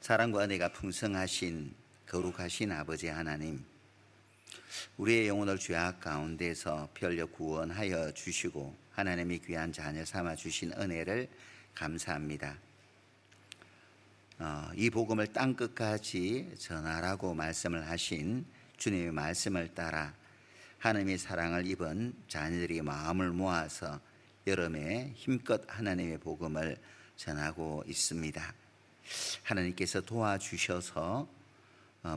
사랑과 은혜가 풍성하신 거룩하신 아버지 하나님, 우리의 영혼을 죄악 가운데서 편려 구원하여 주시고 하나님의 귀한 자녀 삼아 주신 은혜를 감사합니다. 이 복음을 땅끝까지 전하라고 말씀을 하신 주님의 말씀을 따라 하나님의 사랑을 입은 자녀들이 마음을 모아서 여름에 힘껏 하나님의 복음을 전하고 있습니다. 하나님께서 도와주셔서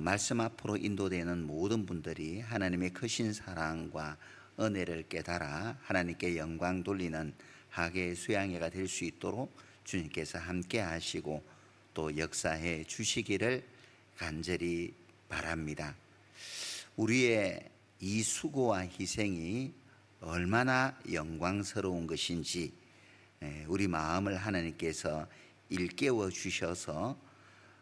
말씀 앞으로 인도되는 모든 분들이 하나님의 크신 사랑과 은혜를 깨달아 하나님께 영광 돌리는 하계 수양회가 될 수 있도록 주님께서 함께 하시고 또 역사해 주시기를 간절히 바랍니다. 우리의 이 수고와 희생이 얼마나 영광스러운 것인지 우리 마음을 하나님께서 일깨워 주셔서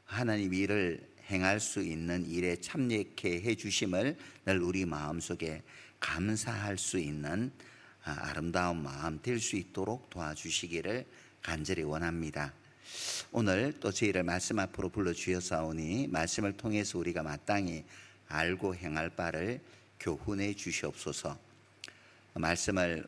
하나님 일을 행할 수 있는 일에 참여케 해 주심을 늘 우리 마음속에 감사할 수 있는 아름다운 마음 될 수 있도록 도와주시기를 간절히 원합니다. 오늘 또 저희를 말씀 앞으로 불러주셨사오니 말씀을 통해서 우리가 마땅히 알고 행할 바를 교훈해 주시옵소서. 말씀을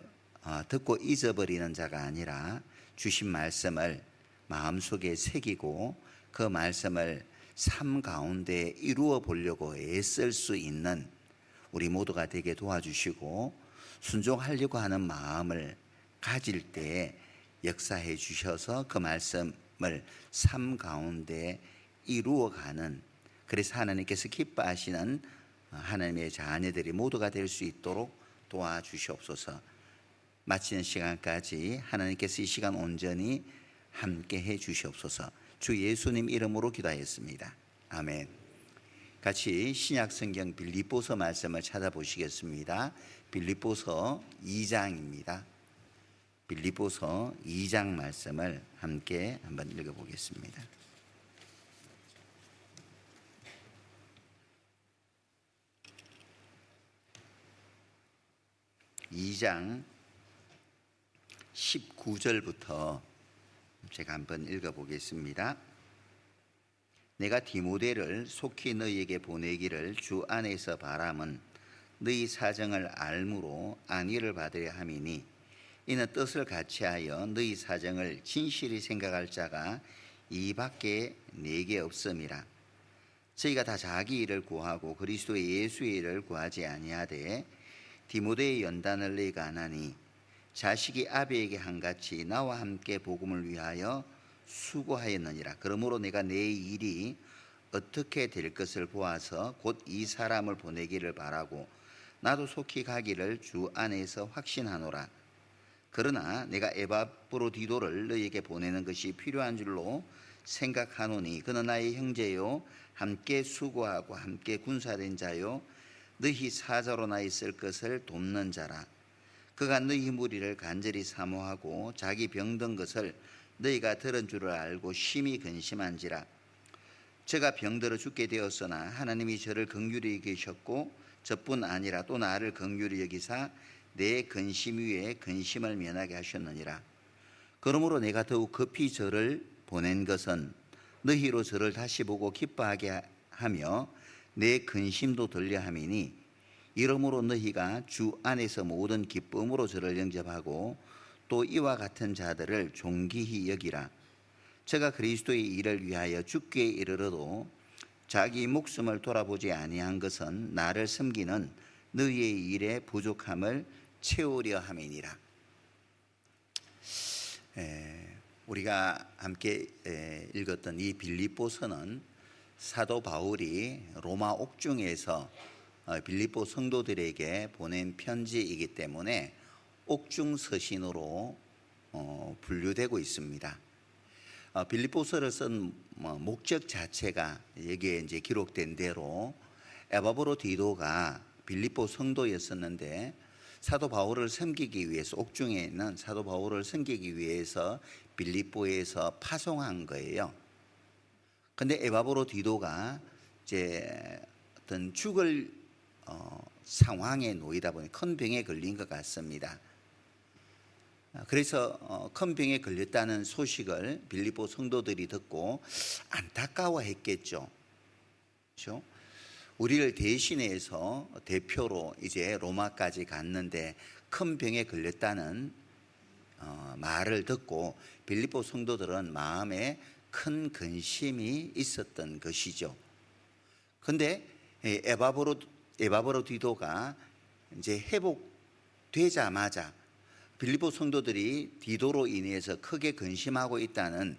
듣고 잊어버리는 자가 아니라 주신 말씀을 마음속에 새기고 그 말씀을 삶 가운데 이루어 보려고 애쓸 수 있는 우리 모두가 되게 도와주시고 순종하려고 하는 마음을 가질 때 역사해 주셔서 그 말씀을 삶 가운데 이루어가는, 그래서 하나님께서 기뻐하시는 하나님의 자녀들이 모두가 될 수 있도록 도와주시옵소서. 마치는 시간까지 하나님께서 이 시간 온전히 함께 해 주시옵소서. 주 예수님 이름으로 기도하였습니다. 아멘. 같이 신약 성경 빌립보서 말씀을 찾아보시겠습니다. 빌립보서 2장입니다. 빌립보서 2장 말씀을 함께 한번 읽어보겠습니다. (2장) 19절부터 제가 한번 읽어보겠습니다. 내가 디모데를 속히 너희에게 보내기를 주 안에서 바람은 너희 사정을 알므로 안위를 받으려 함이니, 이는 뜻을 같이하여 너희 사정을 진실히 생각할 자가 이밖에 내게 없음이라. 저희가 다 자기 일을 구하고 그리스도 예수의 일을 구하지 아니하되 디모데의 연단을 너희가 안하니, 자식이 아비에게 한같이 나와 함께 복음을 위하여 수고하였느니라. 그러므로 내가 내 일이 어떻게 될 것을 보아서 곧 이 사람을 보내기를 바라고 나도 속히 가기를 주 안에서 확신하노라. 그러나 내가 에바브로디도를 너희에게 보내는 것이 필요한 줄로 생각하노니, 그는 나의 형제요 함께 수고하고 함께 군사된 자요 너희 사자로 나 있을 것을 돕는 자라. 그가 너희 무리를 간절히 사모하고 자기 병든 것을 너희가 들은 줄을 알고 심히 근심한지라. 제가 병들어 죽게 되었으나 하나님이 저를 긍휼히 여기셨고 저뿐 아니라 또 나를 긍휼히 여기사 내 근심 위에 근심을 면하게 하셨느니라. 그러므로 내가 더욱 급히 저를 보낸 것은 너희로 저를 다시 보고 기뻐하게 하며 내 근심도 덜려 함이니, 이러므로 너희가 주 안에서 모든 기쁨으로 저를 영접하고 또 이와 같은 자들을 존귀히 여기라. 제가 그리스도의 일을 위하여 죽기에 이르러도 자기 목숨을 돌아보지 아니한 것은 나를 섬기는 너희의 일의 부족함을 채우려 함이니라. 우리가 함께 읽었던 이 빌립보서는 사도 바울이 로마 옥중에서 빌립보 성도들에게 보낸 편지이기 때문에 옥중 서신으로 분류되고 있습니다. 빌립보서를 쓴 목적 자체가 여기에 이제 기록된 대로 에바브로디도가 빌립보 성도였었는데 사도 바울을 섬기기 위해서, 옥중에 있는 사도 바울을 섬기기 위해서 빌립보에서 파송한 거예요. 근데 에바브로디도가 이제 어떤 죽을 상황에 놓이다 보니 큰 병에 걸린 것 같습니다. 그래서 큰 병에 걸렸다는 소식을 빌립보 성도들이 듣고 안타까워했겠죠. 그렇죠? 우리를 대신해서 대표로 이제 로마까지 갔는데 큰 병에 걸렸다는 말을 듣고 빌립보 성도들은 마음에 큰 근심이 있었던 것이죠. 근데 에바브로 디도가 이제 회복되자마자 빌립보 성도들이 디도로 인해서 크게 근심하고 있다는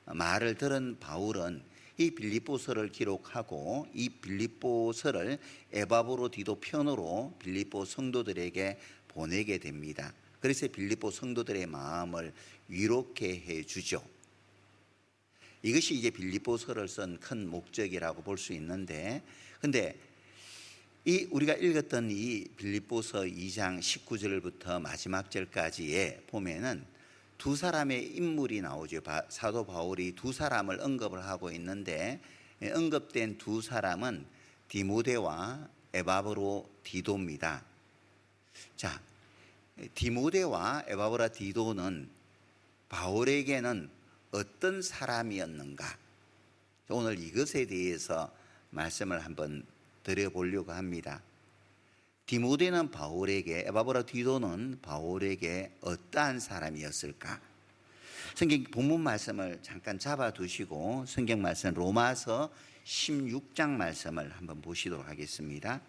말을 들은 바울은 이 빌립보서를 기록하고 이 빌립보서를 에바브로 디도 편으로 빌립보 성도들에게 보내게 됩니다. 그래서 빌립보 성도들의 마음을 위롭게 해주죠. 이것이 이제 빌립보서를 쓴 큰 목적이라고 볼 수 있는데, 근데 우리가 읽었던 이 빌립보서 2장 19절부터 마지막 절까지에 보면은 두 사람의 인물이 나오죠. 사도 바울이 두 사람을 언급을 하고 있는데, 언급된 두 사람은 디모데와 에바브로 디도입니다. 자, 디모데와 에바브라 디도는 바울에게는 어떤 사람이었는가? 오늘 이것에 대해서 말씀을 한번 드려보려고 합니다. 디모데는 바울에게, 에바브라 디도는 바울에게 어떠한 사람이었을까? 성경 본문 말씀을 잠깐 잡아두시고 성경 말씀 로마서 16장 말씀을 한번 보시도록 하겠습니다.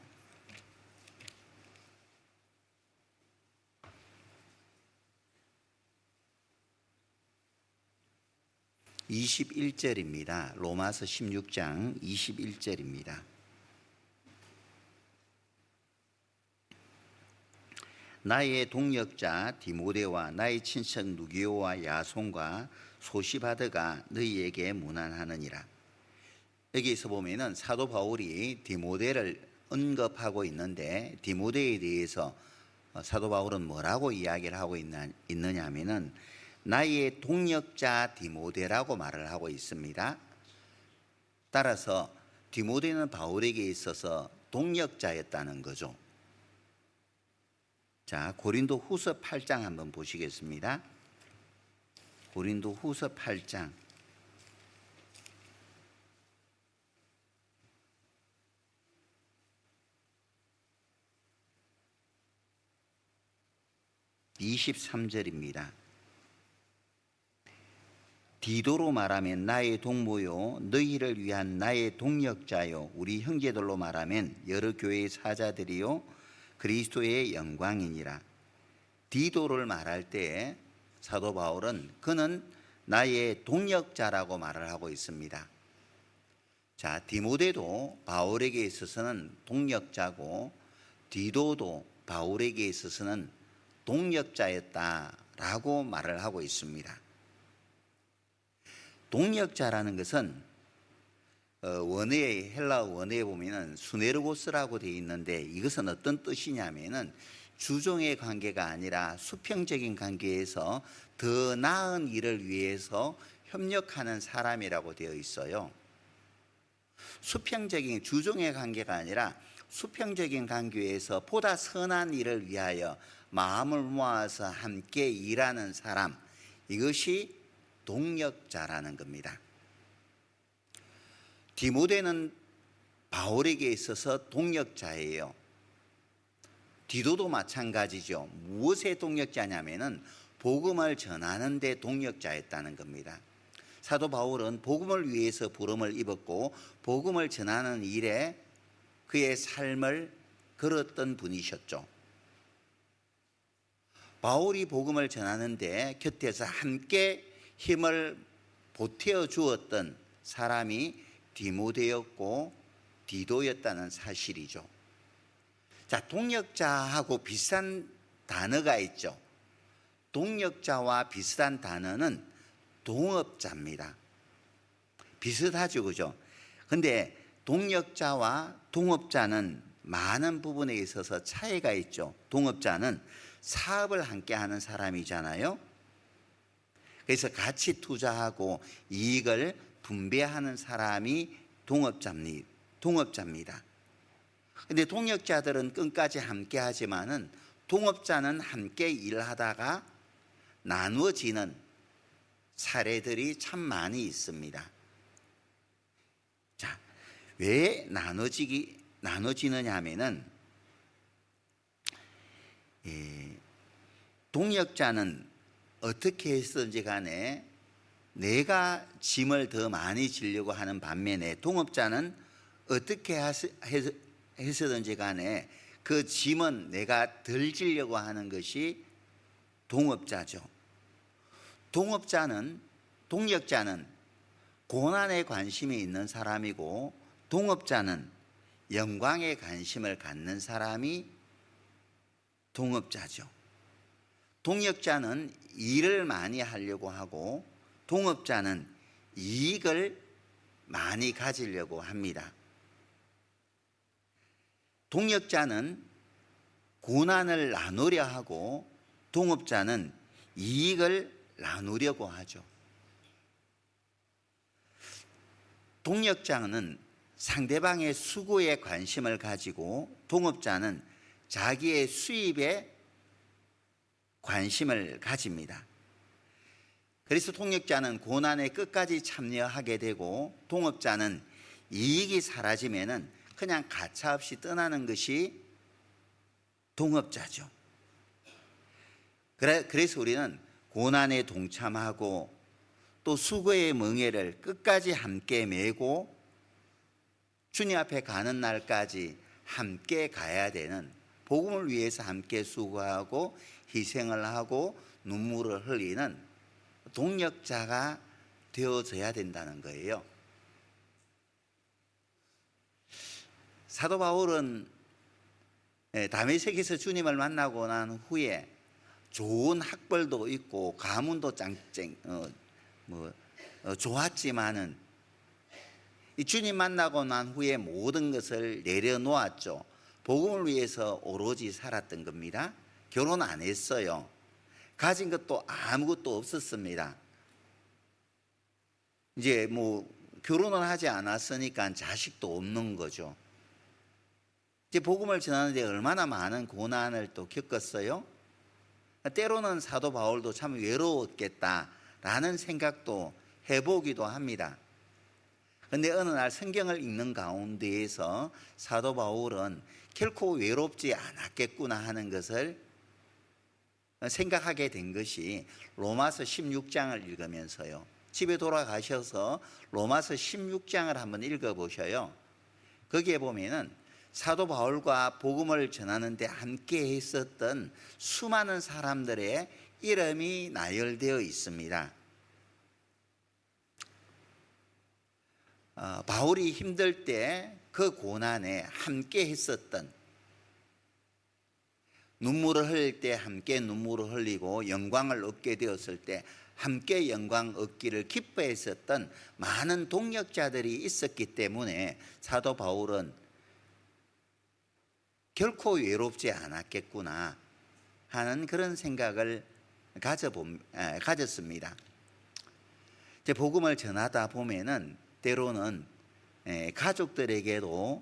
21절입니다. 로마서 16장 21절입니다. 나의 동역자 디모데와 나의 친척 누기오와 야손과 소시바드가 너희에게 문안하느니라. 여기서 보면은 사도 바울이 디모데를 언급하고 있는데, 디모데에 대해서 사도 바울은 뭐라고 이야기를 하고 있느냐 하면은 나의 동역자 디모데라고 말을 하고 있습니다. 따라서 디모데는 바울에게 있어서 동역자였다는 거죠. 자, 고린도 후서 8장 한번 보시겠습니다. 고린도 후서 8장 23절입니다. 디도로 말하면 나의 동무요 너희를 위한 나의 동역자요 우리 형제들로 말하면 여러 교회의 사자들이요 그리스도의 영광이니라. 디도를 말할 때 사도 바울은 그는 나의 동역자라고 말을 하고 있습니다. 자, 디모데도 바울에게 있어서는 동역자고 디도도 바울에게 있어서는 동역자였다라고 말을 하고 있습니다. 동역자라는 것은 원어에, 헬라어 원어에 보면은 수네르고스라고 되어 있는데, 이것은 어떤 뜻이냐면은 주종의 관계가 아니라 수평적인 관계에서 더 나은 일을 위해서 협력하는 사람이라고 되어 있어요. 수평적인 주종의 관계가 아니라 수평적인 관계에서 보다 선한 일을 위하여 마음을 모아서 함께 일하는 사람, 이것이 동역자라는 겁니다. 디모데는 바울에게 있어서 동역자예요. 디도도 마찬가지죠. 무엇의 동역자냐면은 복음을 전하는 데 동역자였다는 겁니다. 사도 바울은 복음을 위해서 부름을 입었고 복음을 전하는 일에 그의 삶을 걸었던 분이셨죠. 바울이 복음을 전하는데 곁에서 함께 힘을 보태어 주었던 사람이 디모데였고 디도였다는 사실이죠. 자, 동역자하고 비슷한 단어가 있죠. 동역자와 비슷한 단어는 동업자입니다. 비슷하죠, 그죠? 근데 동역자와 동업자는 많은 부분에 있어서 차이가 있죠. 동업자는 사업을 함께 하는 사람이잖아요. 그래서 같이 투자하고 이익을 분배하는 사람이 동업자입니다. 근데 동역자들은 끝까지 함께 하지만은 동업자는 함께 일하다가 나누어지는 사례들이 참 많이 있습니다. 자, 왜 나눠지느냐 하면은 동역자는 어떻게 했든지 간에 내가 짐을 더 많이 지려고 하는 반면에 동업자는 어떻게 해서든지 간에 그 짐은 내가 덜 지려고 하는 것이 동업자죠. 동역자는 고난에 관심이 있는 사람이고, 동업자는 영광에 관심을 갖는 사람이 동업자죠. 동역자는 일을 많이 하려고 하고, 동업자는 이익을 많이 가지려고 합니다. 동역자는 고난을 나누려 하고, 동업자는 이익을 나누려고 하죠. 동역자는 상대방의 수고에 관심을 가지고, 동업자는 자기의 수입에 관심을 가집니다. 그래서 동역자는 고난에 끝까지 참여하게 되고, 동업자는 이익이 사라지면은 그냥 가차없이 떠나는 것이 동업자죠. 그래서 우리는 고난에 동참하고 또 수고의 멍에를 끝까지 함께 메고 주님 앞에 가는 날까지 함께 가야 되는, 복음을 위해서 함께 수고하고 희생을 하고 눈물을 흘리는 동역자가 되어져야 된다는 거예요. 사도 바울은 다메섹에서 주님을 만나고 난 후에 좋은 학벌도 있고 가문도 좋았지만은 이 주님 만나고 난 후에 모든 것을 내려놓았죠. 복음을 위해서 오로지 살았던 겁니다. 결혼 안 했어요. 가진 것도 아무것도 없었습니다. 이제 결혼을 하지 않았으니까 자식도 없는 거죠. 이제 복음을 전하는데 얼마나 많은 고난을 또 겪었어요. 때로는 사도 바울도 참 외로웠겠다라는 생각도 해보기도 합니다. 그런데 어느 날 성경을 읽는 가운데에서 사도 바울은 결코 외롭지 않았겠구나 하는 것을 생각하게 된 것이 로마서 16장을 읽으면서요. 집에 돌아가셔서 로마서 16장을 한번 읽어보셔요. 거기에 보면은 사도 바울과 복음을 전하는데 함께 했었던 수많은 사람들의 이름이 나열되어 있습니다. 바울이 힘들 때 그 고난에 함께 했었던, 눈물을 흘릴 때 함께 눈물을 흘리고 영광을 얻게 되었을 때 함께 영광 얻기를 기뻐했었던 많은 동역자들이 있었기 때문에 사도 바울은 결코 외롭지 않았겠구나 하는 그런 생각을 가졌습니다. 이제 복음을 전하다 보면은 때로는 가족들에게도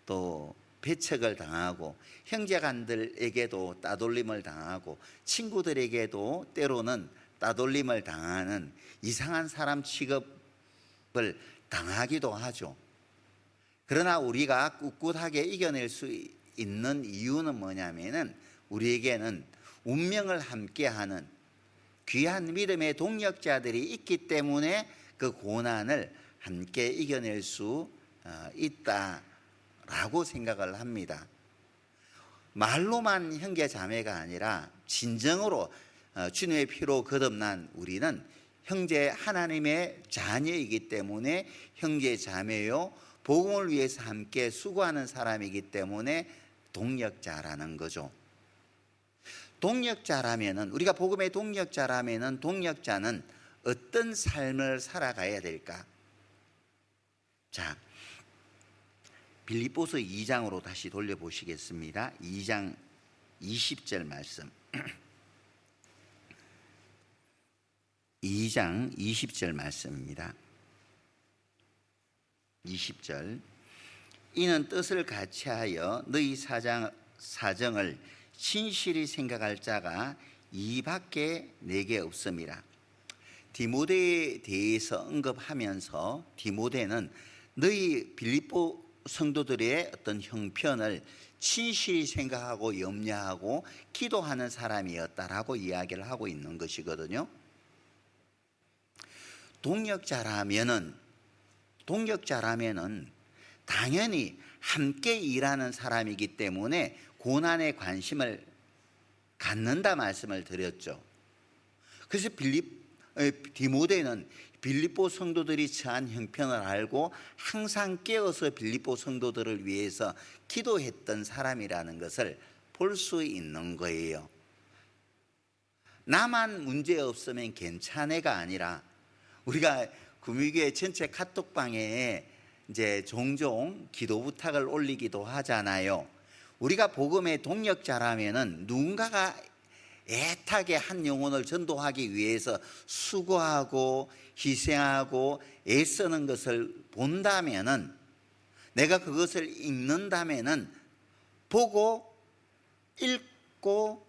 또 배척을 당하고, 형제간들에게도 따돌림을 당하고, 친구들에게도 때로는 따돌림을 당하는 이상한 사람 취급을 당하기도 하죠. 그러나 우리가 꿋꿋하게 이겨낼 수 있는 이유는 뭐냐면은 우리에게는 운명을 함께하는 귀한 믿음의 동역자들이 있기 때문에 그 고난을 함께 이겨낼 수 있다라고 생각을 합니다. 말로만 형제 자매가 아니라 진정으로 주님의 피로 거듭난 우리는 형제 하나님의 자녀이기 때문에 형제 자매요, 복음을 위해서 함께 수고하는 사람이기 때문에 동역자라는 거죠. 동역자라면은, 우리가 복음의 동역자라면은 동역자는 어떤 삶을 살아가야 될까? 자, 빌립보서 2장으로 다시 돌려보시겠습니다. 2장 20절 말씀. 2장 20절 말씀입니다. 20절. 이는 뜻을 같이하여 너희 사정을 신실히 생각할 자가 이밖에 내게 없습니다. 디모데에 대해서 언급하면서 디모데는 너희 빌립보 성도들의 어떤 형편을 진실히 생각하고 염려하고 기도하는 사람이었다라고 이야기를 하고 있는 것이거든요. 동역자라면은 당연히 함께 일하는 사람이기 때문에 고난에 관심을 갖는다 말씀을 드렸죠. 그래서 디모데는 빌립보 성도들이 처한 형편을 알고 항상 깨어서 빌립보 성도들을 위해서 기도했던 사람이라는 것을 볼 수 있는 거예요. 나만 문제 없으면 괜찮아가 아니라, 우리가 구미교회 전체 카톡방에 이제 종종 기도 부탁을 올리기도 하잖아요. 우리가 복음의 동역자라면은 누군가가 애타게 한 영혼을 전도하기 위해서 수고하고 희생하고 애쓰는 것을 본다면은, 내가 그것을 읽는다면은 보고 읽고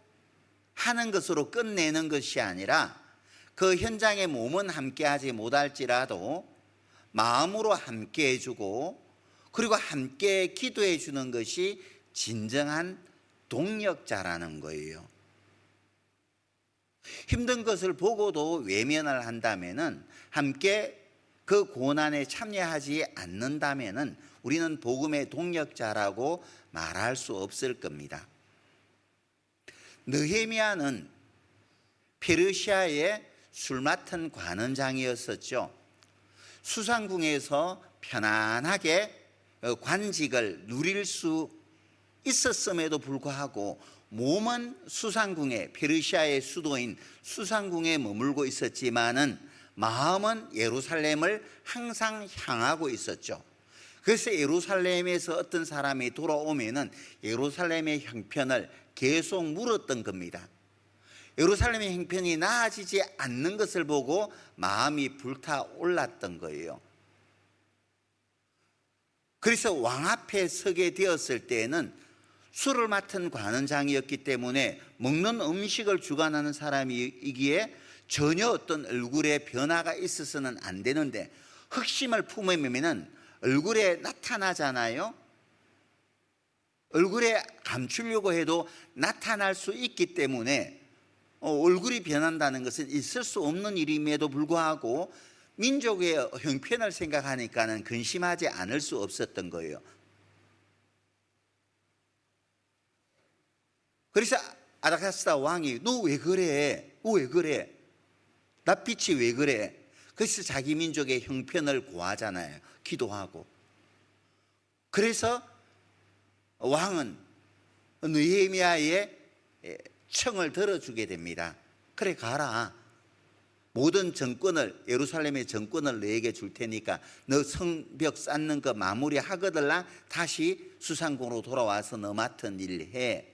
하는 것으로 끝내는 것이 아니라 그 현장에 몸은 함께하지 못할지라도 마음으로 함께해 주고 그리고 함께 기도해 주는 것이 진정한 동역자라는 거예요. 힘든 것을 보고도 외면을 한다면은, 함께 그 고난에 참여하지 않는다면은 우리는 복음의 동역자라고 말할 수 없을 겁니다. 느헤미야는 페르시아의 술 맡은 관원장이었었죠. 수상궁에서 편안하게 관직을 누릴 수 있었음에도 불구하고 몸은 수상궁에, 페르시아의 수도인 수상궁에 머물고 있었지만은 마음은 예루살렘을 항상 향하고 있었죠. 그래서 예루살렘에서 어떤 사람이 돌아오면은 예루살렘의 형편을 계속 물었던 겁니다. 예루살렘의 형편이 나아지지 않는 것을 보고 마음이 불타올랐던 거예요. 그래서 왕 앞에 서게 되었을 때에는 술을 맡은 관원장이었기 때문에 먹는 음식을 주관하는 사람이기에 전혀 어떤 얼굴에 변화가 있어서는 안 되는데, 흑심을 품으면 얼굴에 나타나잖아요. 얼굴에 감추려고 해도 나타날 수 있기 때문에 얼굴이 변한다는 것은 있을 수 없는 일임에도 불구하고 민족의 형편을 생각하니까는 근심하지 않을 수 없었던 거예요. 그래서 아닥사스다 왕이 너 왜 그래? 왜 그래? 낯빛이 왜 그래? 그래서 자기 민족의 형편을 고하잖아요. 기도하고. 그래서 왕은 느헤미야의 청을 들어주게 됩니다. 그래 가라. 모든 정권을, 예루살렘의 정권을 너에게 줄 테니까 너 성벽 쌓는 거 마무리 하거들랑 다시 수상궁으로 돌아와서 너 맡은 일 해.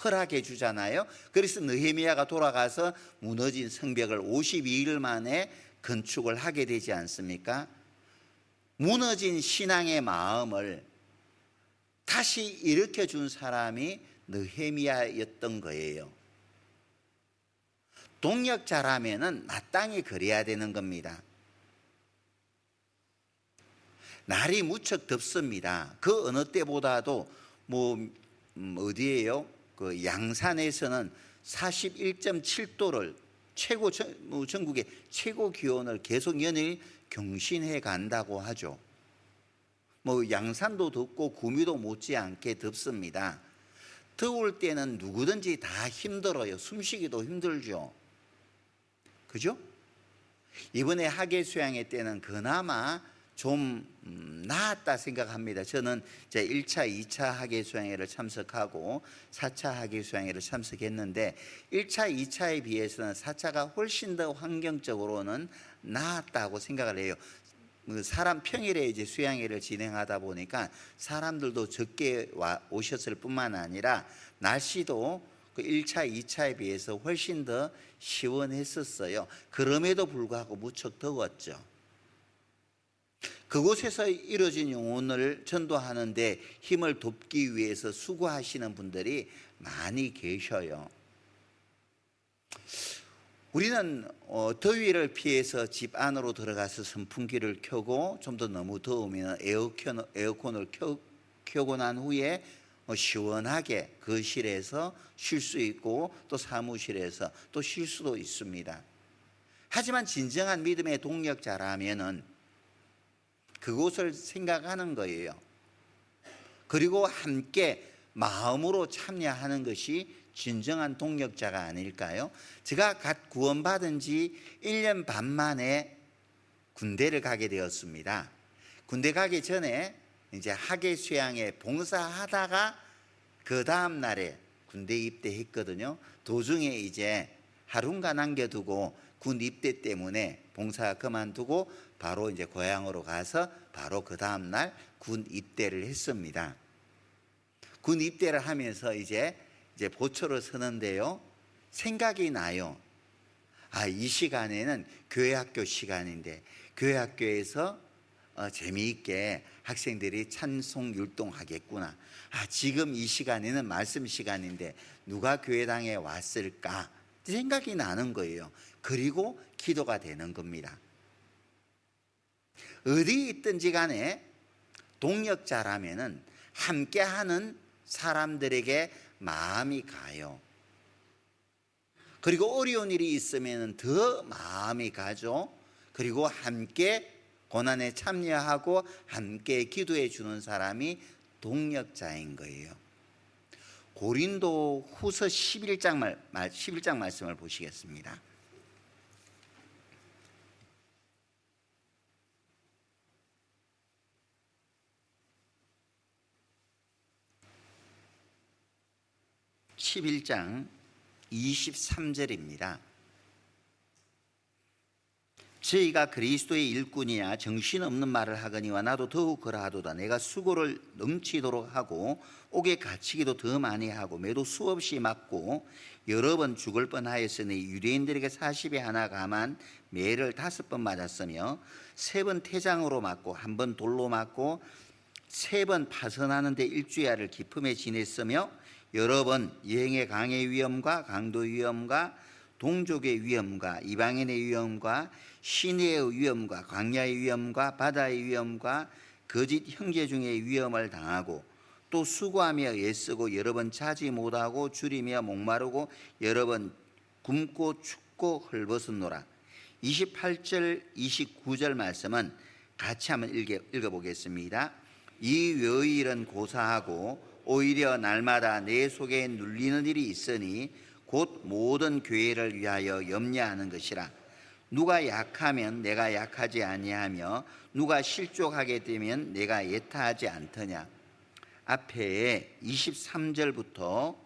허락해 주잖아요. 그래서 느헤미야가 돌아가서 무너진 성벽을 52일 만에 건축을 하게 되지 않습니까? 무너진 신앙의 마음을 다시 일으켜 준 사람이 느헤미야였던 거예요. 동역자라면은 마땅히 그래야 되는 겁니다. 날이 무척 덥습니다. 그 어느 때보다도 어디예요? 그 양산에서는 41.7도를 전국의 최고 기온을 계속 연일 경신해 간다고 하죠. 양산도 덥고 구미도 못지않게 덥습니다. 더울 때는 누구든지 다 힘들어요. 숨쉬기도 힘들죠. 그죠? 이번에 학예 수양회 때는 그나마 좀 나았다 생각합니다. 저는 제 1차, 2차 학예 수양회를 참석하고 4차 학예 수양회를 참석했는데 1차, 2차에 비해서는 4차가 훨씬 더 환경적으로는 나았다고 생각을 해요. 사람 평일에 이제 수양회를 진행하다 보니까 사람들도 적게 오셨을 뿐만 아니라 날씨도 그 1차, 2차에 비해서 훨씬 더 시원했었어요. 그럼에도 불구하고 무척 더웠죠. 그곳에서 이루어진 영혼을 전도하는데 힘을 돕기 위해서 수고하시는 분들이 많이 계셔요. 우리는 더위를 피해서 집 안으로 들어가서 선풍기를 켜고, 좀 더 너무 더우면 에어컨을 켜고 난 후에 시원하게 거실에서 쉴 수 있고, 또 사무실에서 또 쉴 수도 있습니다. 하지만 진정한 믿음의 동력자라면은 그곳을 생각하는 거예요. 그리고 함께 마음으로 참여하는 것이 진정한 동력자가 아닐까요? 제가 갓 구원받은 지 1년 반 만에 군대를 가게 되었습니다. 군대 가기 전에 이제 학예 수양에 봉사하다가 그 다음 날에 군대 입대했거든요. 도중에 이제 하루인가 남겨두고 군 입대 때문에 봉사 그만두고 바로 이제 고향으로 가서 바로 그 다음 날 군 입대를 했습니다. 군 입대를 하면서 이제 보초를 서는데요, 생각이 나요. 이 시간에는 교회학교 시간인데 교회학교에서 재미있게 학생들이 찬송 율동하겠구나. 지금 이 시간에는 말씀 시간인데 누가 교회당에 왔을까 생각이 나는 거예요. 그리고 기도가 되는 겁니다. 어디 있든지 간에 동력자라면은 함께하는 사람들에게 마음이 가요. 그리고 어려운 일이 있으면 더 마음이 가죠. 그리고 함께 고난에 참여하고 함께 기도해 주는 사람이 동력자인 거예요. 고린도 후서 11장 말씀을 보시겠습니다. (11장) 23절입니다. 저희가 그리스도의 일꾼이야 정신없는 말을 하거니와 나도 더욱 그러하도다. 내가 수고를 넘치도록 하고 옥에 갇히기도 더 많이 하고 매도 수없이 맞고 여러 번 죽을 뻔하였으니 유대인들에게 40에 하나 감한 매를 5번 맞았으며 3번 태장으로 맞고 1번 돌로 맞고 3번 파선하는데 일주야를 기품에 지냈으며 여러 번 여행의 강의 위험과 강도 위험과 동족의 위험과 이방인의 위험과 시내의 위험과 광야의 위험과 바다의 위험과 거짓 형제 중의 위험을 당하고 또 수고하며 애쓰고 여러 번 자지 못하고 줄이며 목마르고 여러 번 굶고 춥고 헐벗었노라. 28절 29절 말씀은 같이 한번 읽어보겠습니다. 이 여일은 고사하고 오히려 날마다 내 속에 눌리는 일이 있으니 곧 모든 교회를 위하여 염려하는 것이라. 누가 약하면 내가 약하지 아니하며 누가 실족하게 되면 내가 예타하지 않더냐. 앞에 23절부터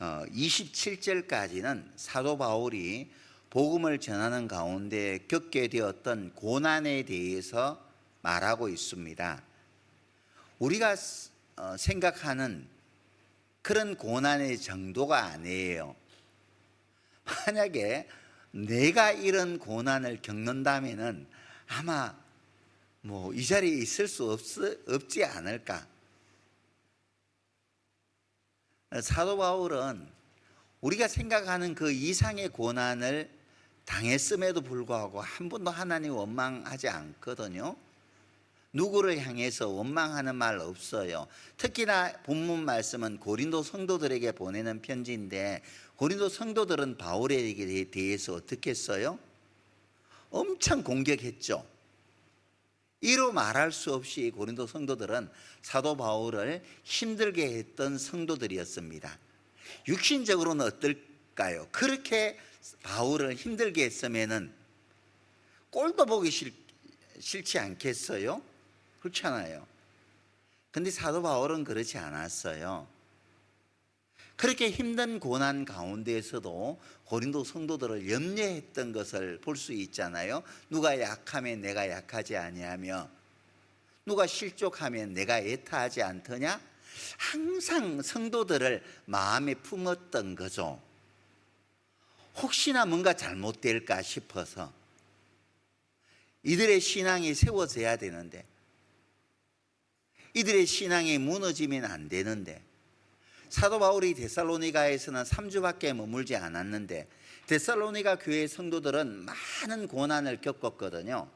27절까지는 사도 바울이 복음을 전하는 가운데 겪게 되었던 고난에 대해서 말하고 있습니다. 우리가 생각하는 그런 고난의 정도가 아니에요. 만약에 내가 이런 고난을 겪는다면은 아마 이 자리에 있을 수 없지 않을까. 사도 바울은 우리가 생각하는 그 이상의 고난을 당했음에도 불구하고 한 번도 하나님 원망하지 않거든요. 누구를 향해서 원망하는 말 없어요. 특히나 본문 말씀은 고린도 성도들에게 보내는 편지인데 고린도 성도들은 바울에게 대해서 어떻게 했어요? 엄청 공격했죠. 이로 말할 수 없이 고린도 성도들은 사도 바울을 힘들게 했던 성도들이었습니다. 육신적으로는 어떨까요? 그렇게 바울을 힘들게 했으면은 꼴도 보기 싫지 않겠어요? 그렇잖아요. 근데 사도 바울은 그렇지 않았어요. 그렇게 힘든 고난 가운데에서도 고린도 성도들을 염려했던 것을 볼 수 있잖아요. 누가 약하면 내가 약하지 아니하며 누가 실족하면 내가 애타하지 않더냐. 항상 성도들을 마음에 품었던 거죠. 혹시나 뭔가 잘못될까 싶어서 이들의 신앙이 세워져야 되는데 이들의 신앙이 무너지면 안 되는데 사도 바울이 데살로니가에서는 3주밖에 머물지 않았는데 데살로니가 교회 성도들은 많은 고난을 겪었거든요.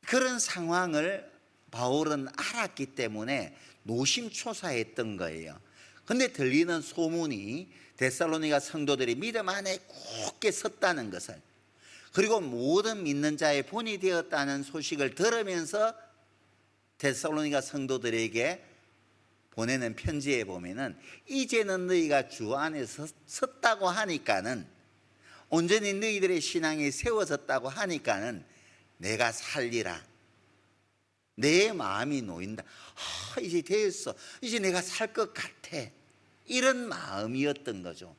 그런 상황을 바울은 알았기 때문에 노심초사했던 거예요. 근데 들리는 소문이 데살로니가 성도들이 믿음 안에 굳게 섰다는 것을, 그리고 모든 믿는 자의 본이 되었다는 소식을 들으면서 데살로니가 성도들에게 보내는 편지에 보면은, 이제는 너희가 주 안에 섰다고 하니까는, 온전히 너희들의 신앙이 세워졌다고 하니까는 내가 살리라, 내 마음이 놓인다. 이제 됐어, 이제 내가 살 것 같아, 이런 마음이었던 거죠.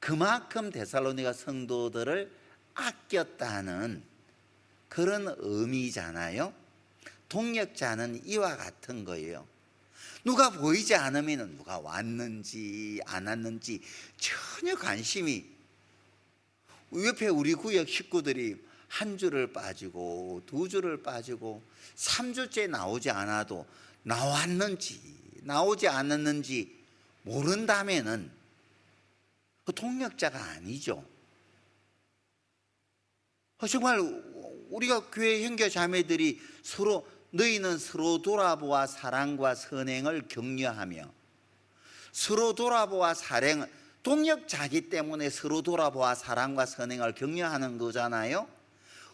그만큼 데살로니가 성도들을 아꼈다는 그런 의미잖아요. 동역자는 이와 같은 거예요. 누가 보이지 않으면 누가 왔는지 안 왔는지 전혀 관심이, 옆에 우리 구역 식구들이 한 주를 빠지고 두 주를 빠지고 3주째 나오지 않아도 나왔는지 나오지 않았는지 모른다면은 그 동역자가 아니죠. 정말 우리가 교회 형제 자매들이 서로, 너희는 서로 돌아보아 사랑과 선행을 격려하며, 서로 돌아보아 사랑, 동역자기 때문에 서로 돌아보아 사랑과 선행을 격려하는 거잖아요.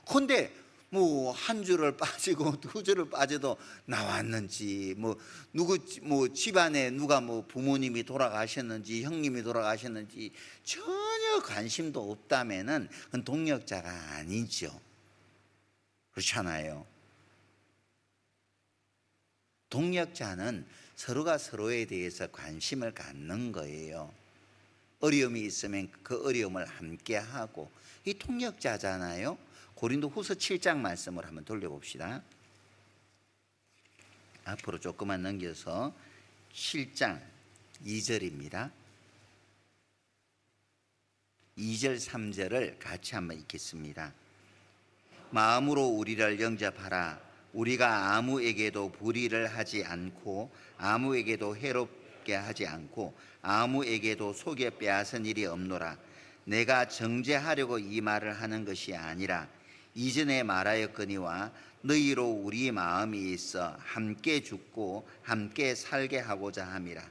근데 뭐 한 주를 빠지고 두 주를 빠져도 나왔는지, 누구 집안에 누가 부모님이 돌아가셨는지 형님이 돌아가셨는지 전혀 관심도 없다면은 그건 동역자가 아니죠. 그렇잖아요. 동역자는 서로가 서로에 대해서 관심을 갖는 거예요. 어려움이 있으면 그 어려움을 함께 하고, 이 동역자잖아요. 고린도후서 7장 말씀을 한번 돌려봅시다. 앞으로 조금만 넘겨서 7장 2절입니다. 2절 3절을 같이 한번 읽겠습니다. 마음으로 우리를 영접하라. 우리가 아무에게도 불의를 하지 않고 아무에게도 해롭게 하지 않고 아무에게도 속여 빼앗은 일이 없노라. 내가 정죄하려고 이 말을 하는 것이 아니라 이전에 말하였거니와 너희로 우리 마음이 있어 함께 죽고 함께 살게 하고자 함이라.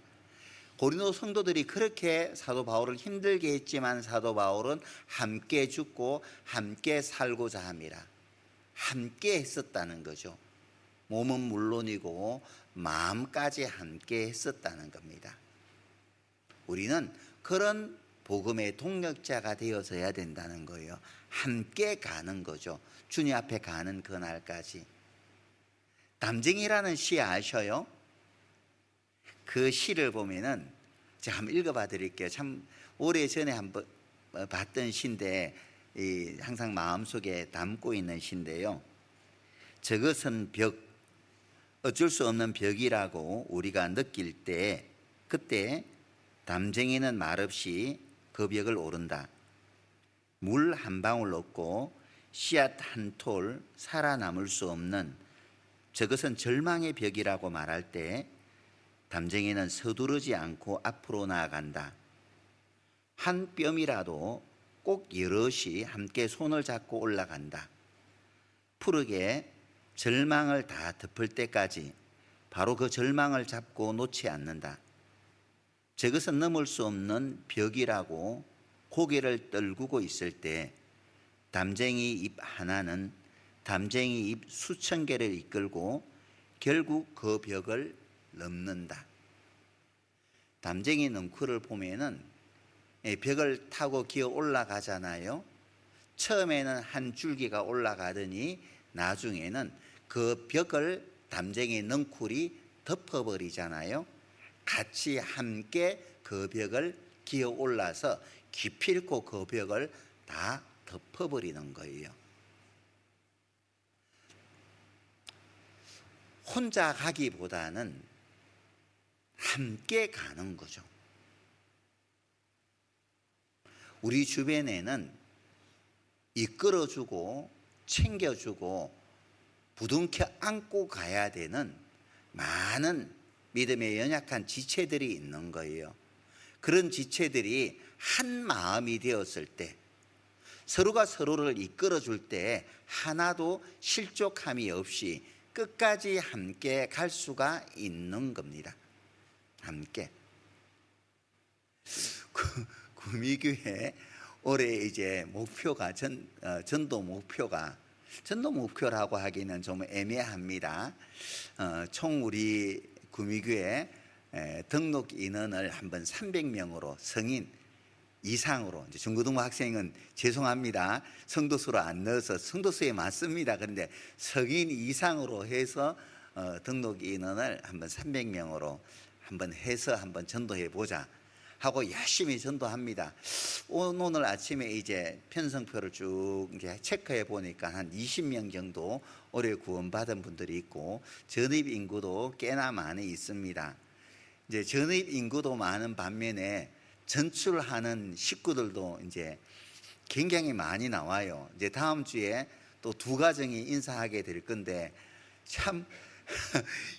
고린도 성도들이 그렇게 사도 바울을 힘들게 했지만 사도 바울은 함께 죽고 함께 살고자 함이라. 함께 했었다는 거죠. 몸은 물론이고 마음까지 함께 했었다는 겁니다. 우리는 그런 복음의 동역자가 되어서야 된다는 거예요. 함께 가는 거죠. 주님 앞에 가는 그날까지. 담쟁이라는 시 아셔요? 그 시를 보면은 제가 한번 읽어봐 드릴게요. 참 오래전에 한번 봤던 시인데 항상 마음속에 담고 있는 시인데요. 저것은 벽, 어쩔 수 없는 벽이라고 우리가 느낄 때, 그때 담쟁이는 말없이 그 벽을 오른다. 물 한 방울 없고 씨앗 한 톨 살아남을 수 없는 저것은 절망의 벽이라고 말할 때 담쟁이는 서두르지 않고 앞으로 나아간다. 한 뼘이라도 꼭 여럿이 함께 손을 잡고 올라간다. 푸르게 절망을 다 덮을 때까지 바로 그 절망을 잡고 놓지 않는다. 저것은 넘을 수 없는 벽이라고 고개를 떨구고 있을 때 담쟁이 잎 하나는 담쟁이 잎 수천 개를 이끌고 결국 그 벽을 넘는다. 담쟁이 넝쿨을 보면은 벽을 타고 기어 올라가잖아요. 처음에는 한 줄기가 올라가더니 나중에는 그 벽을 담쟁이 넝쿨이 덮어버리잖아요. 같이 함께 그 벽을 기어 올라서 기필코 그 벽을 다 덮어버리는 거예요. 혼자 가기보다는 함께 가는 거죠. 우리 주변에는 이끌어주고 챙겨주고 부둥켜 안고 가야 되는 많은 믿음의 연약한 지체들이 있는 거예요. 그런 지체들이 한 마음이 되었을 때, 서로가 서로를 이끌어 줄 때 하나도 실족함이 없이 끝까지 함께 갈 수가 있는 겁니다. 함께. 구미교회 올해 이제 목표가 전도 목표라고 하기는 좀 애매합니다. 총 우리 구미교회 등록 인원을 한번 300명으로 성인 이상으로, 이제 중고등부 학생은 죄송합니다. 성도수로 안 넣어서 성도수에 맞습니다. 그런데 성인 이상으로 해서 등록 인원을 한번 300명으로 한번 해서 한번 전도해 보자 하고 열심히 전도합니다. 오늘 아침에 이제 편성표를 쭉 이제 체크해 보니까 한 20명 정도 올해 구원받은 분들이 있고, 전입 인구도 꽤나 많이 있습니다. 이제 전입 인구도 많은 반면에 전출하는 식구들도 이제 굉장히 많이 나와요. 이제 다음 주에 또 2가정이 인사하게 될 건데, 참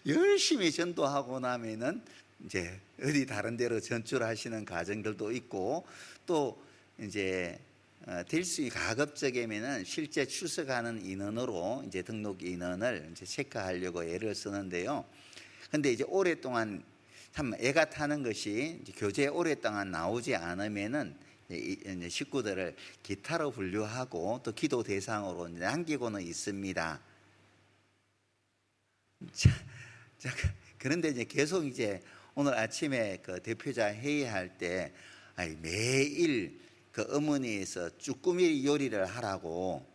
열심히 전도하고 나면은 이제 어디 다른 데로 전출하시는 가정들도 있고, 또 이제 될 수 가급적이면은 실제 출석하는 인원으로 이제 등록 인원을 이제 체크하려고 애를 쓰는데요. 근데 이제 오랫동안 참 애가 타는 것이, 이제 교재에 오랫동안 나오지 않으면은 이제 식구들을 기타로 분류하고 또 기도 대상으로 남기고는 있습니다. 그런데 이제 계속 이제 오늘 아침에 그 대표자 회의할 때 매일 그 어머니에서 쭈꾸미 요리를 하라고,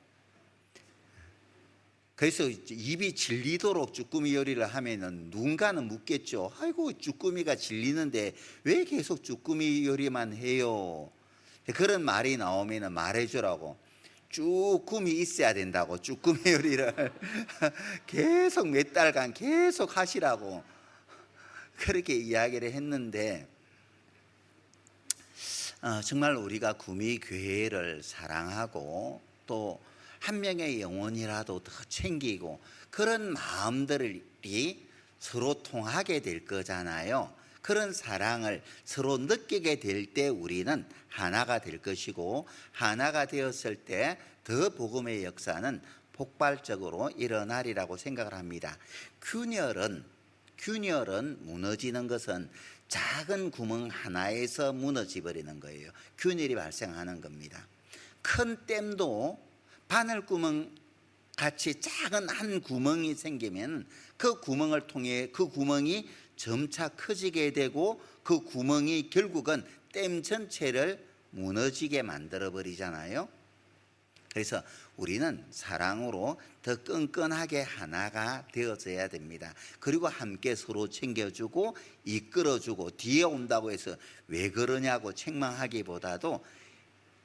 그래서 입이 질리도록 쭈꾸미 요리를 하면은 누군가는 묻겠죠. 아이고, 쭈꾸미가 질리는데 왜 계속 쭈꾸미 요리만 해요? 그런 말이 나오면은 말해주라고. 쭈꾸미 있어야 된다고. 쭈꾸미 요리를 계속 몇 달간 계속 하시라고 그렇게 이야기를 했는데, 정말 우리가 구미교회를 사랑하고 또 한 명의 영혼이라도 더 챙기고 그런 마음들이 서로 통하게 될 거잖아요. 그런 사랑을 서로 느끼게 될 때 우리는 하나가 될 것이고, 하나가 되었을 때 더 복음의 역사는 폭발적으로 일어나리라고 생각을 합니다. 균열은 무너지는 것은 작은 구멍 하나에서 무너져 버리는 거예요. 균열이 발생하는 겁니다. 큰 댐도 바늘구멍 같이 작은 한 구멍이 생기면 그 구멍을 통해 그 구멍이 점차 커지게 되고, 그 구멍이 결국은 댐 전체를 무너지게 만들어 버리잖아요. 그래서 우리는 사랑으로 더 끈끈하게 하나가 되어져야 됩니다. 그리고 함께 서로 챙겨주고 이끌어주고, 뒤에 온다고 해서 왜 그러냐고 책망하기보다도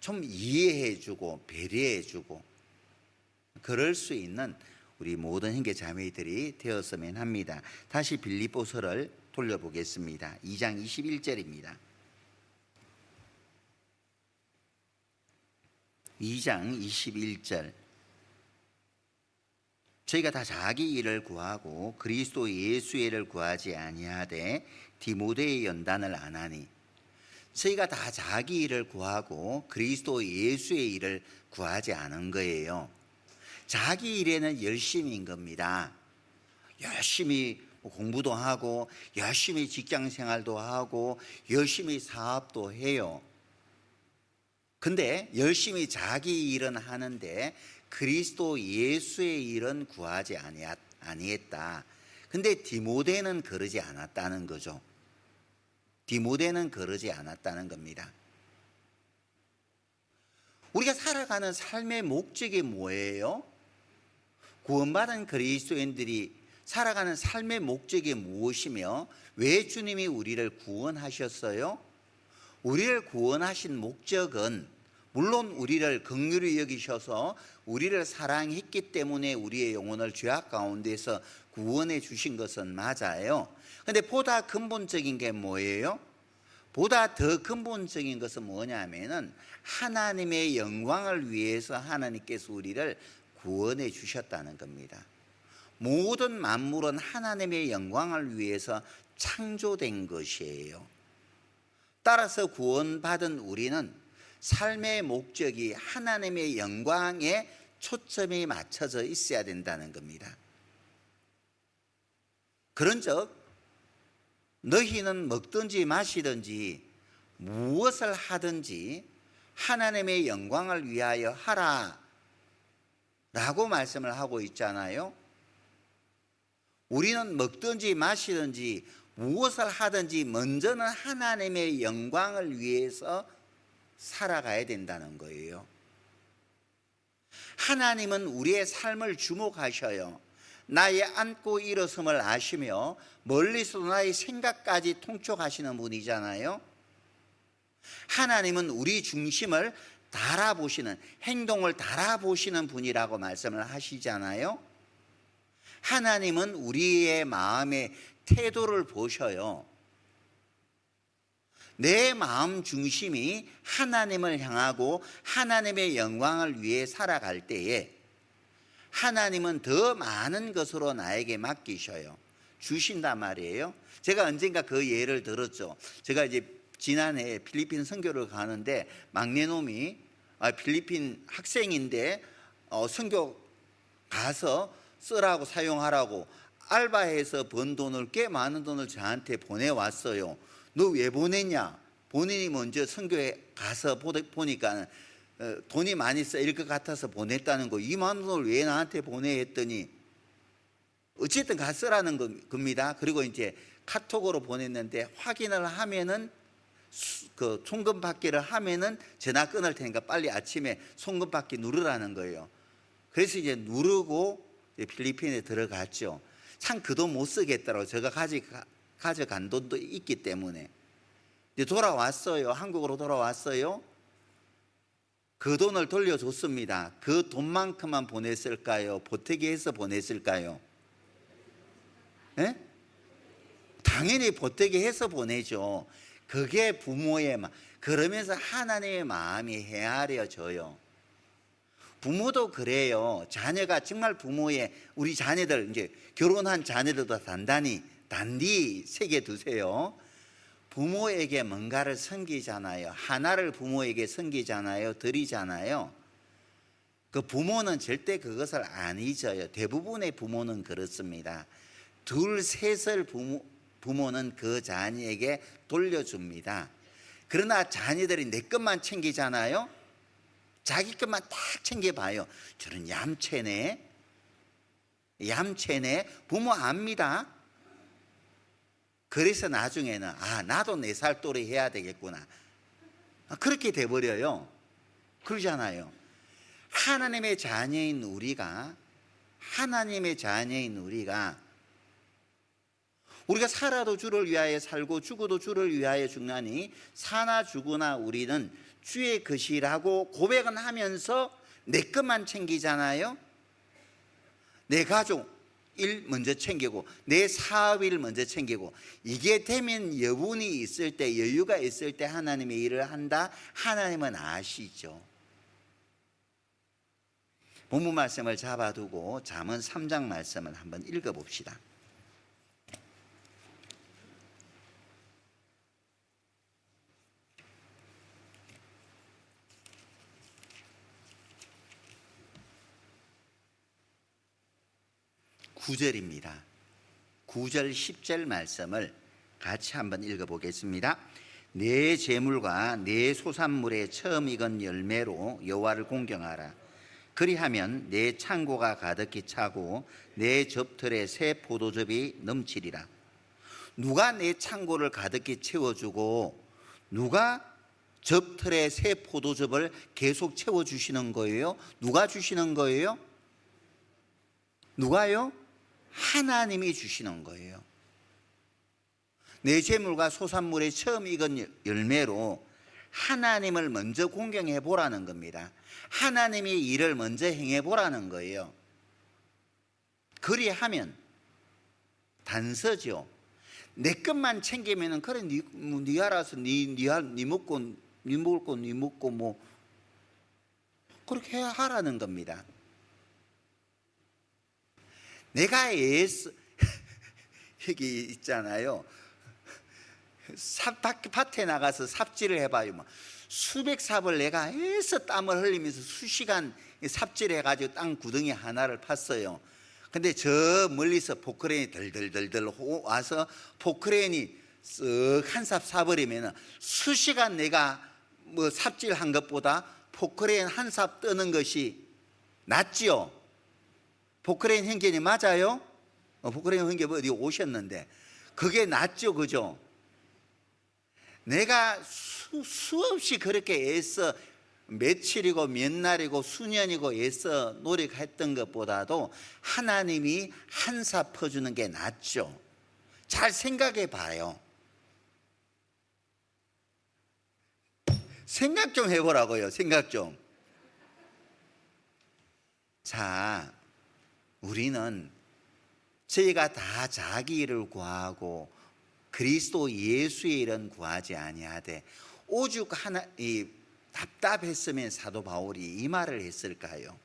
좀 이해해주고 배려해주고 그럴 수 있는 우리 모든 형제 자매들이 되었으면 합니다. 다시 빌립보서를 돌려보겠습니다. 2장 21절입니다. 2장 21절. 저희가 다 자기 일을 구하고 그리스도 예수의 일을 구하지 아니하되 디모데의 연단을 안 하니. 저희가 다 자기 일을 구하고 그리스도 예수의 일을 구하지 않은 거예요. 자기 일에는 열심인 겁니다. 열심히 공부도 하고 열심히 직장 생활도 하고 열심히 사업도 해요. 근데 열심히 자기 일은 하는데 그리스도 예수의 일은 구하지 아니했다. 근데 디모데는 그러지 않았다는 거죠. 디모데는 그러지 않았다는 겁니다. 우리가 살아가는 삶의 목적이 뭐예요? 구원받은 그리스도인들이 살아가는 삶의 목적이 무엇이며 왜 주님이 우리를 구원하셨어요? 우리를 구원하신 목적은 물론 우리를 긍휼히 여기셔서 우리를 사랑했기 때문에 우리의 영혼을 죄악 가운데서 구원해 주신 것은 맞아요. 그런데 보다 근본적인 게 뭐예요? 보다 더 근본적인 것은 뭐냐면은 하나님의 영광을 위해서 하나님께서 우리를 구원해 주셨다는 겁니다. 모든 만물은 하나님의 영광을 위해서 창조된 것이에요. 따라서 구원받은 우리는 삶의 목적이 하나님의 영광에 초점이 맞춰져 있어야 된다는 겁니다. 그런즉 너희는 먹든지 마시든지 무엇을 하든지 하나님의 영광을 위하여 하라 라고 말씀을 하고 있잖아요. 우리는 먹든지 마시든지 무엇을 하든지 먼저는 하나님의 영광을 위해서 살아가야 된다는 거예요. 하나님은 우리의 삶을 주목하셔요. 나의 앉고 일어섬을 아시며 멀리서도 나의 생각까지 통촉하시는 분이잖아요. 하나님은 우리 중심을 달아보시는, 행동을 달아보시는 분이라고 말씀을 하시잖아요. 하나님은 우리의 마음의 태도를 보셔요. 내 마음 중심이 하나님을 향하고 하나님의 영광을 위해 살아갈 때에 하나님은 더 많은 것으로 나에게 맡기셔요. 주신단 말이에요. 제가 언젠가 그 예를 들었죠. 제가 이제 지난해 필리핀 선교를 가는데 막내놈이 필리핀 학생인데 선교 가서 쓰라고 사용하라고 알바해서 번 돈을, 꽤 많은 돈을 저한테 보내왔어요. 너 왜 보냈냐? 본인이 먼저 선교에 가서 보니까 돈이 많이 쓰일 것 같아서 보냈다는 거. 2만 원을 왜 나한테 보내 했더니 어쨌든 갔으라는 겁니다. 그리고 이제 카톡으로 보냈는데 확인을 하면은 그 송금 받기를 하면은 전화 끊을 테니까 빨리 아침에 송금 받기 누르라는 거예요. 그래서 이제 누르고 이제 필리핀에 들어갔죠. 참 그 돈 못 쓰겠더라고. 제가 가져간 돈도 있기 때문에. 이제 돌아왔어요. 한국으로 돌아왔어요. 그 돈을 돌려줬습니다. 그 돈만큼만 보냈을까요? 보태기 해서 보냈을까요? 네? 당연히 보태기 해서 보내죠. 그게 부모의 마음. 그러면서 하나님의 마음이 헤아려져요. 부모도 그래요. 자녀가 정말 부모의, 우리 자녀들, 이제 결혼한 자녀들도 단디 새겨두세요. 부모에게 뭔가를 섬기잖아요. 하나를 부모에게 섬기잖아요. 드리잖아요. 그 부모는 절대 그것을 안 잊어요. 대부분의 부모는 그렇습니다. 둘, 셋을 부모는 그 자녀에게 돌려줍니다. 그러나 자녀들이 내 것만 챙기잖아요. 자기 것만 딱 챙겨봐요. 저는 얌체네. 부모 압니다. 그래서 나중에는 나도 4살 또래 해야 되겠구나. 그렇게 돼버려요. 그러잖아요. 하나님의 자녀인 우리가 우리가 살아도 주를 위하여 살고 죽어도 주를 위하여 죽나니 사나 죽으나 우리는 주의 것이라고 고백은 하면서 내 것만 챙기잖아요. 내 가족 일 먼저 챙기고 내 사업 일 먼저 챙기고, 이게 되면 여분이 있을 때, 여유가 있을 때 하나님의 일을 한다. 하나님은 아시죠. 본문 말씀을 잡아두고 잠언 3장 말씀을 한번 읽어봅시다. (9절입니다) 9절 10절 말씀을 같이 한번 읽어보겠습니다. 내 재물과 내 소산물의 처음 익은 열매로 여호와를 공경하라. 그리하면 내 창고가 가득히 차고 내 접틀에 새 포도즙이 넘치리라. 누가 내 창고를 가득히 채워주고 누가 접틀에 새 포도즙을 계속 채워주시는 거예요? 누가 주시는 거예요? 누가요? 하나님이 주시는 거예요. 내 재물과 소산물의 처음 익은 열매로 하나님을 먼저 공경해 보라는 겁니다. 하나님의 일을 먼저 행해 보라는 거예요. 그리하면 단서죠. 내 것만 챙기면은 그래 네 알아서 네 먹고 네 먹을 거 네 먹고 뭐 그렇게 해야 하라는 겁니다. 내가 여기 있잖아요. 밭에 나가서 삽질을 해봐요. 뭐 수백 삽을 내가 애써 땀을 흘리면서 수시간 삽질을 해가지고 땅 구덩이 하나를 팠어요. 근데 저 멀리서 포크레인이 덜덜덜덜 와서 포크레인이 쓱 한 삽 사버리면 수시간 내가 뭐 삽질한 것보다 포크레인 한 삽 뜨는 것이 낫지요. 포크레인 형제님 맞아요? 포크레인 형제 어디 오셨는데 그게 낫죠, 그죠? 내가 수없이 그렇게 애써 며칠이고 몇 날이고 수년이고 애써 노력했던 것보다도 하나님이 한 삽 퍼주는 게 낫죠. 잘 생각해 봐요. 생각 좀 해보라고요. 생각 좀. 자, 우리는 저희가 다 자기 일을 구하고 그리스도 예수의 일은 구하지 아니하되 오죽 답답했으면 사도 바울이 이 말을 했을까요?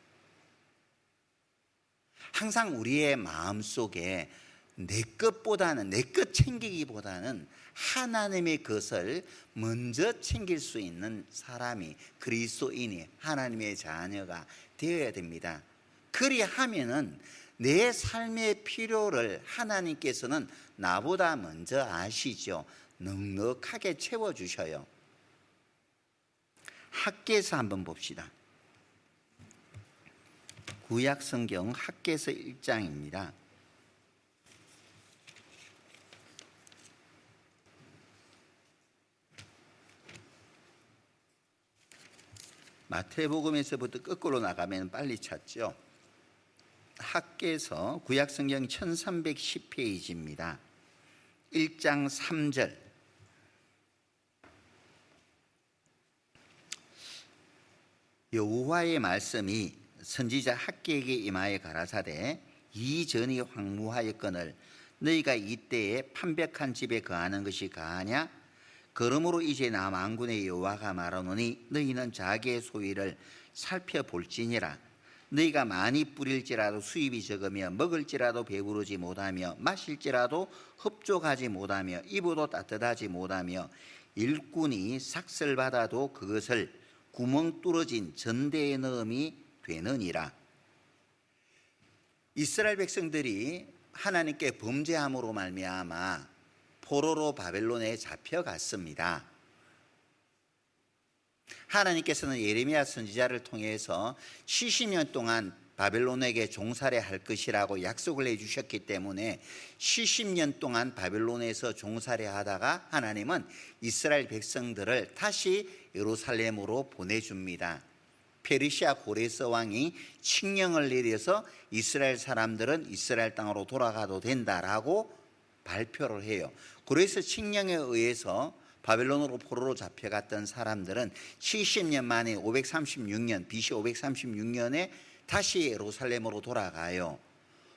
항상 우리의 마음속에 내 것 챙기기보다는 하나님의 것을 먼저 챙길 수 있는 사람이 그리스도인이 하나님의 자녀가 되어야 됩니다. 그리하면은 내 삶의 필요를 하나님께서는 나보다 먼저 아시죠. 넉넉하게 채워주셔요. 학개서 한번 봅시다. 구약성경 학개서 1장입니다. 마태복음에서부터 거꾸로 나가면 빨리 찾죠. 학개서 구약성경 1310페이지입니다. 1장 3절. 여호와의 말씀이 선지자 학개에게 임하여 가라사대 이전이 황무하였거늘 너희가 이때에 판벽한 집에 거하는 것이 가하냐? 그러므로 이제 나 만군의 여호와가 말하노니 너희는 자기의 소유를 살펴볼지니라. 너희가 많이 뿌릴지라도 수입이 적으며 먹을지라도 배부르지 못하며 마실지라도 흡족하지 못하며 입어도 따뜻하지 못하며 일꾼이 삭슬받아도 그것을 구멍 뚫어진 전대에 넣음이 되느니라. 이스라엘 백성들이 하나님께 범죄함으로 말미암아 포로로 바벨론에 잡혀갔습니다. 하나님께서는 예레미야 선지자를 통해서 70년 동안 바벨론에게 종살이 할 것이라고 약속을 해주셨기 때문에 70년 동안 바벨론에서 종살이 하다가 하나님은 이스라엘 백성들을 다시 예루살렘으로 보내줍니다. 페르시아 고레스 왕이 칙령을 내려서 이스라엘 사람들은 이스라엘 땅으로 돌아가도 된다라고 발표를 해요. 고레스 칙령에 의해서 바벨론으로 포로로 잡혀갔던 사람들은 70년 만에 536년 BC 536년에 다시 예루살렘으로 돌아가요.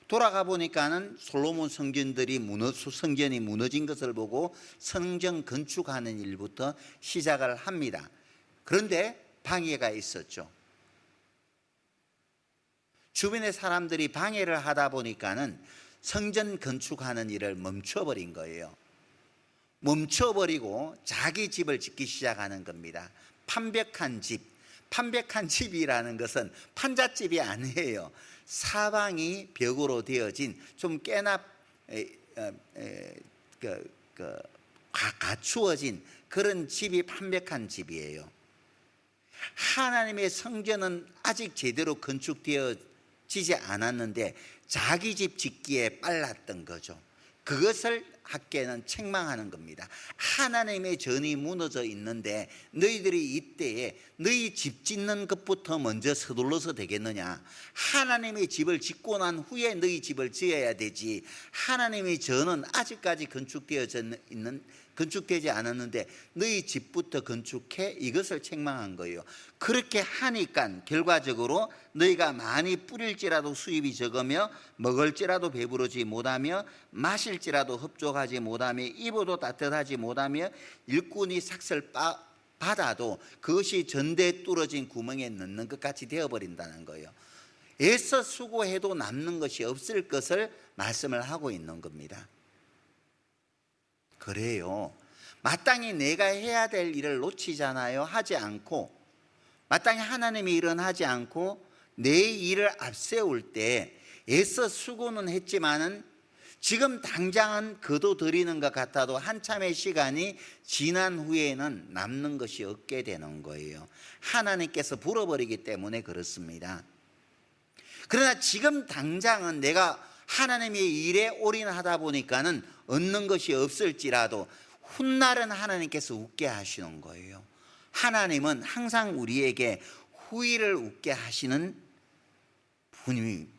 돌아가 보니까는 솔로몬 성전이 무너진 것을 보고 성전 건축하는 일부터 시작을 합니다. 그런데 방해가 있었죠. 주변의 사람들이 방해를 하다 보니까는 성전 건축하는 일을 멈춰버린 거예요. 멈춰버리고 자기 집을 짓기 시작하는 겁니다. 판벽한 집이라는 것은 판잣집이 아니에요. 사방이 벽으로 되어진 좀 꽤나 갖추어진 그런 집이 판벽한 집이에요. 하나님의 성전은 아직 제대로 건축되어지지 않았는데 자기 집 짓기에 빨랐던 거죠. 그것을 학개는 책망하는 겁니다. 하나님의 전이 무너져 있는데 너희들이 이때에 너희 집 짓는 것부터 먼저 서둘러서 되겠느냐? 하나님의 집을 짓고 난 후에 너희 집을 지어야 되지. 하나님의 전은 아직까지 건축되지 않았는데 너희 집부터 건축해? 이것을 책망한 거예요. 그렇게 하니까 결과적으로 너희가 많이 뿌릴지라도 수입이 적으며 먹을지라도 배부르지 못하며 마실지라도 흡족하지 못하며 입어도 따뜻하지 못하며 일꾼이 삭슬 받아도 그것이 전대에 뚫어진 구멍에 넣는 것 같이 되어버린다는 거예요. 애써 수고해도 남는 것이 없을 것을 말씀을 하고 있는 겁니다. 그래요. 마땅히 내가 해야 될 일을 놓치잖아요. 하지 않고, 마땅히 하나님의 일은 하지 않고 내 일을 앞세울 때 애써 수고는 했지만은 지금 당장은 거둬들이는 것 같아도 한참의 시간이 지난 후에는 남는 것이 없게 되는 거예요. 하나님께서 불어버리기 때문에 그렇습니다. 그러나 지금 당장은 내가 하나님의 일에 올인하다 보니까는 얻는 것이 없을지라도 훗날은 하나님께서 웃게 하시는 거예요. 하나님은 항상 우리에게 후일을 웃게 하시는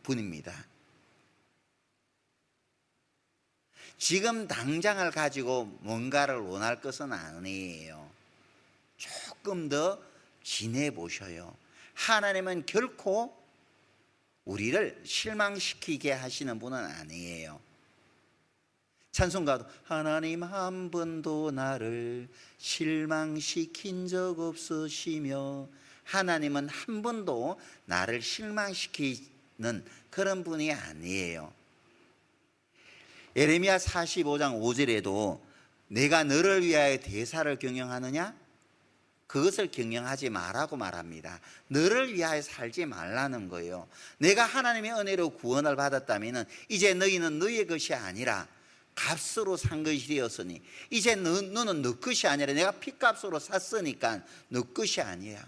분입니다. 지금 당장을 가지고 뭔가를 원할 것은 아니에요. 조금 더 지내보셔요. 하나님은 결코 우리를 실망시키게 하시는 분은 아니에요. 찬송가도 하나님 한 번도 나를 실망시킨 적 없으시며, 하나님은 한 번도 나를 실망시키는 그런 분이 아니에요. 예레미야 45장 5절에도 내가 너를 위하여 대사를 경영하느냐? 그것을 경영하지 말라고 말합니다. 너를 위하여 살지 말라는 거예요. 내가 하나님의 은혜로 구원을 받았다면 이제 너희는 너희의 것이 아니라 값으로 산 것이 되었으니, 이제 너는 너 것이 아니라 내가 핏값으로 샀으니까 너 것이 아니야.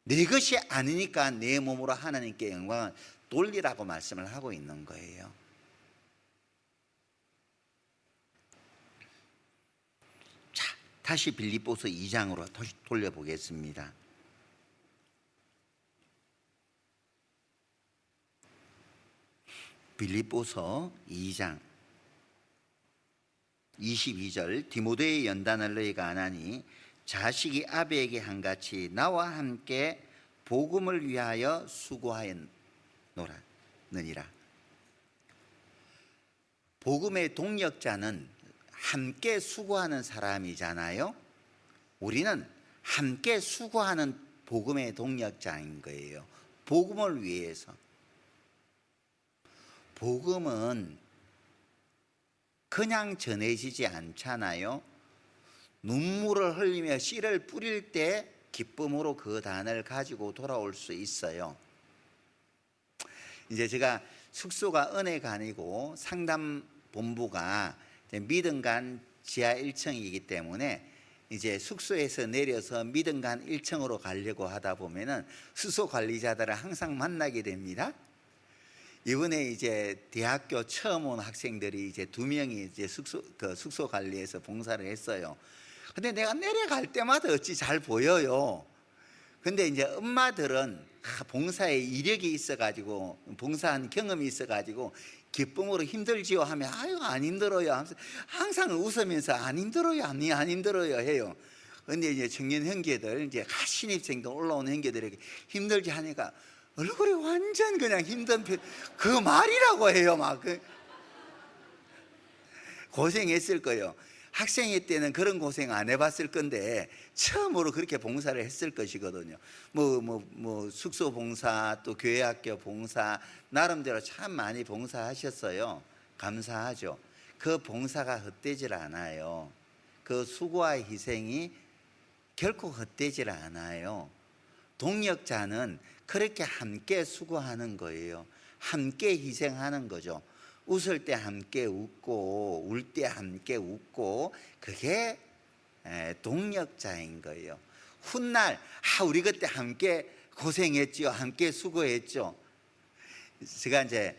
내 것이 아니니까 내 몸으로 하나님께 영광을 돌리라고 말씀을 하고 있는 거예요. 자, 다시 빌립보서 2장으로 다시 돌려보겠습니다. 빌립보서 2장 22절 디모데의 연단을 너희가 아나니 자식이 아비에게 한같이 나와 함께 복음을 위하여 수고하였느니라. 복음의 동력자는 함께 수고하는 사람이잖아요. 우리는 함께 수고하는 복음의 동력자인 거예요. 복음을 위해서. 복음은 그냥 전해지지 않잖아요. 눈물을 흘리며 씨를 뿌릴 때 기쁨으로 그 단을 가지고 돌아올 수 있어요. 이제 제가 숙소가 은혜관이고 상담본부가 믿음관 지하 1층이기 때문에 이제 숙소에서 내려서 믿음관 1층으로 가려고 하다 보면은 숙소 관리자들을 항상 만나게 됩니다. 이번에 이제 대학교 처음 온 학생들이 이제 2명이 이제 숙소 관리에서 봉사를 했어요. 근데 내가 내려갈 때마다 어찌 잘 보여요. 근데 이제 엄마들은 봉사에 이력이 있어가지고, 봉사한 경험이 있어가지고 기쁨으로 힘들지요 하면 아유 안 힘들어요 하면서 항상 웃으면서 안 힘들어요 안 힘들어요 해요. 근데 이제 청년 형제들, 이제 신입생도 올라오는 형제들에게 힘들지 하니까 얼굴이 완전 그냥 힘든 그 말이라고 해요. 막 고생했을 거예요. 학생회 때는 그런 고생 안 해봤을 건데 처음으로 그렇게 봉사를 했을 것이거든요. 숙소 봉사, 또 교회학교 봉사, 나름대로 참 많이 봉사하셨어요. 감사하죠. 그 봉사가 헛되질 않아요. 그 수고와 희생이 결코 헛되질 않아요. 동력자는 그렇게 함께 수고하는 거예요. 함께 희생하는 거죠. 웃을 때 함께 웃고 울 때 함께 웃고, 그게 동력자인 거예요. 훗날 우리 그때 함께 고생했죠, 함께 수고했죠. 제가 이제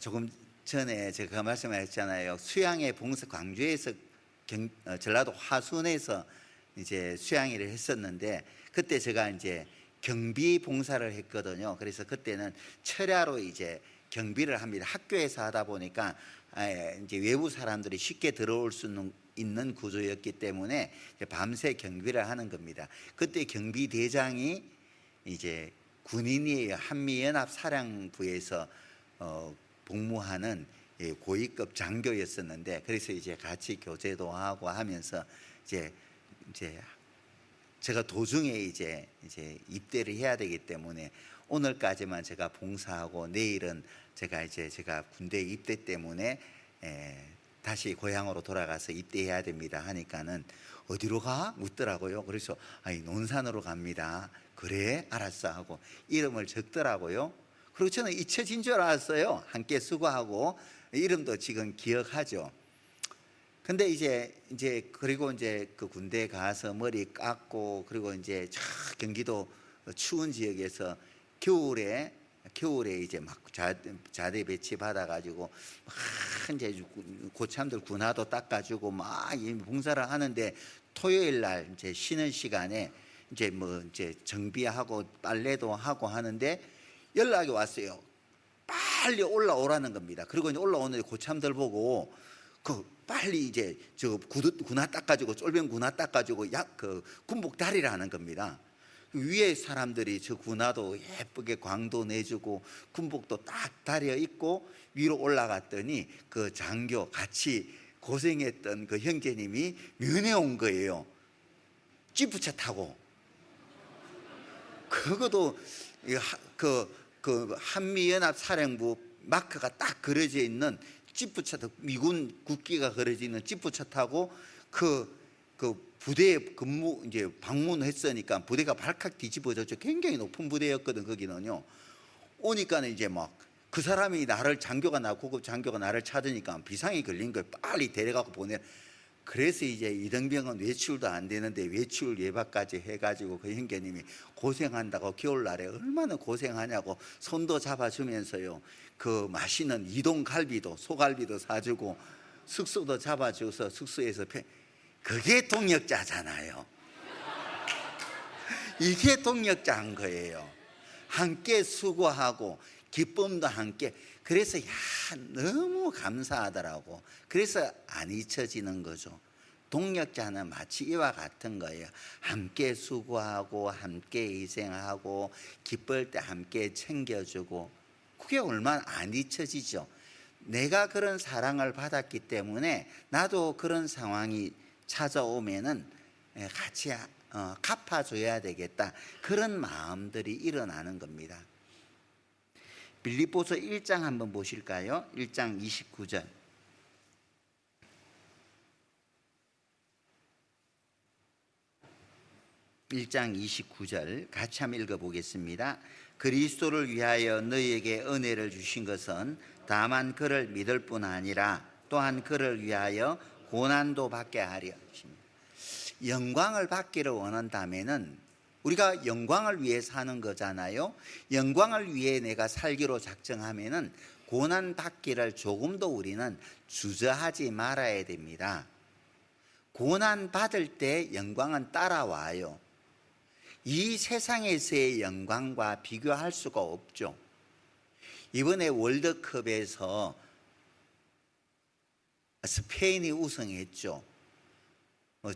조금 전에 제가 말씀하셨잖아요. 수양회 봉사, 광주에서 전라도 화순에서 이제 수양회를 했었는데, 그때 제가 이제 경비 봉사를 했거든요. 그래서 그때는 철야로 이제 경비를 합니다. 학교에서 하다 보니까 이제 외부 사람들이 쉽게 들어올 수 있는 구조였기 때문에 밤새 경비를 하는 겁니다. 그때 경비대장이 이제 군인이에요. 한미연합사령부에서 복무하는 고위급 장교였었는데, 그래서 이제 같이 교제도 하고 하면서 이제 제가 도중에 이제 입대를 해야 되기 때문에 오늘까지만 제가 봉사하고 내일은 제가 군대 입대 때문에 다시 고향으로 돌아가서 입대해야 됩니다 하니까는 어디로 가? 묻더라고요. 그래서 아니 논산으로 갑니다. 그래 알았어 하고 이름을 적더라고요. 그리고 저는 잊혀진 줄 알았어요. 함께 수고하고 이름도 지금 기억하죠. 근데 이제 그리고 이제 그 군대 가서 머리 깎고 그리고 이제 저 경기도 추운 지역에서 겨울에 이제 막 자대 배치 받아가지고 막 이제 고참들 군화도 닦아주고 막 봉사를 하는데 토요일 날 이제 쉬는 시간에 이제 뭐 이제 정비하고 빨래도 하고 하는데 연락이 왔어요. 빨리 올라오라는 겁니다. 그리고 이제 올라오는데 고참들 보고 그 빨리 이제 저 군화 닦아주고 쫄병 군화 닦아주고 그 군복 다리라는 겁니다. 위에 사람들이 저 군화도 예쁘게 광도 내주고 군복도 딱 다려 입고 위로 올라갔더니 그 장교 같이 고생했던 그 형제님이 면회 온 거예요. 지프차 타고. 그것도 그 한미연합사령부 마크가 딱 그려져 있는 지프차, 미군 국기가 그려져 있는 지프차 타고 그 부대에 이제 방문했으니까 부대가 발칵 뒤집어졌죠. 굉장히 높은 부대였거든 거기는요. 오니까는 이제 막 그 사람이 장교가 고급 장교가 나를 찾으니까 비상이 걸린 걸 빨리 데려가고 보내. 그래서 이제 이등병은 외출도 안 되는데 외출 예방까지 해가지고 그 형제님이 고생한다고 겨울날에 얼마나 고생하냐고 손도 잡아주면서요. 그 맛있는 이동갈비도 소갈비도 사주고 숙소도 잡아줘서 숙소에서 그게 동력자잖아요. 이게 동력자인 거예요. 함께 수고하고 기쁨도 함께. 그래서 너무 감사하더라고. 그래서 안 잊혀지는 거죠. 동력자는 마치 이와 같은 거예요. 함께 수고하고 함께 희생하고 기쁠 때 함께 챙겨주고 그게 얼마나 안 잊혀지죠. 내가 그런 사랑을 받았기 때문에 나도 그런 상황이 찾아오면은 같이 갚아줘야 되겠다. 그런 마음들이 일어나는 겁니다. 빌립보서 1장 한번 보실까요? 1장 29절. 1장 29절 같이 한번 읽어보겠습니다. 그리스도를 위하여 너희에게 은혜를 주신 것은 다만 그를 믿을 뿐 아니라 또한 그를 위하여 고난도 받게 하려 하십니다. 영광을 받기를 원한다면은 우리가 영광을 위해 사는 거잖아요. 영광을 위해 내가 살기로 작정하면은 고난 받기를 조금도 우리는 주저하지 말아야 됩니다. 고난 받을 때 영광은 따라와요. 이 세상에서의 영광과 비교할 수가 없죠. 이번에 월드컵에서 스페인이 우승했죠.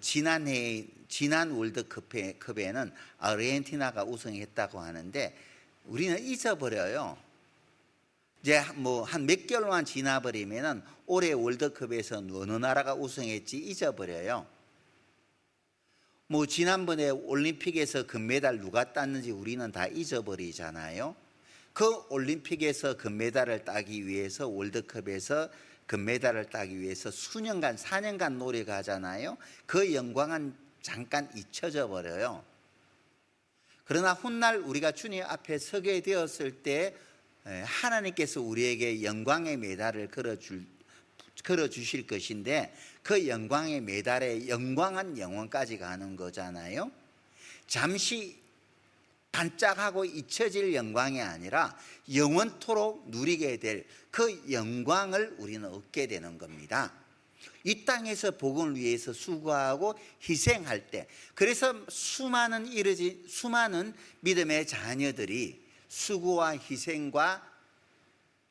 지난 월드컵에는 아르헨티나가 우승했다고 하는데 우리는 잊어버려요. 이제 뭐 한 몇 개월만 지나버리면은 올해 월드컵에서 어느 나라가 우승했지 잊어버려요. 뭐 지난번에 올림픽에서 금메달 누가 땄는지 우리는 다 잊어버리잖아요. 그 올림픽에서 금메달을 따기 위해서 월드컵에서 금메달을 따기 위해서 수년간 4년간 노력하잖아요. 그 영광은 잠깐 잊혀져 버려요. 그러나 훗날 우리가 주님 앞에 서게 되었을 때 하나님께서 우리에게 영광의 메달을 걸어주실 것인데 그 영광의 메달의 영광은 영원까지 가는 거잖아요. 잠시 반짝하고 잊혀질 영광이 아니라 영원토록 누리게 될 그 영광을 우리는 얻게 되는 겁니다. 이 땅에서 복음을 위해서 수고하고 희생할 때, 그래서 수많은 믿음의 자녀들이 수고와 희생과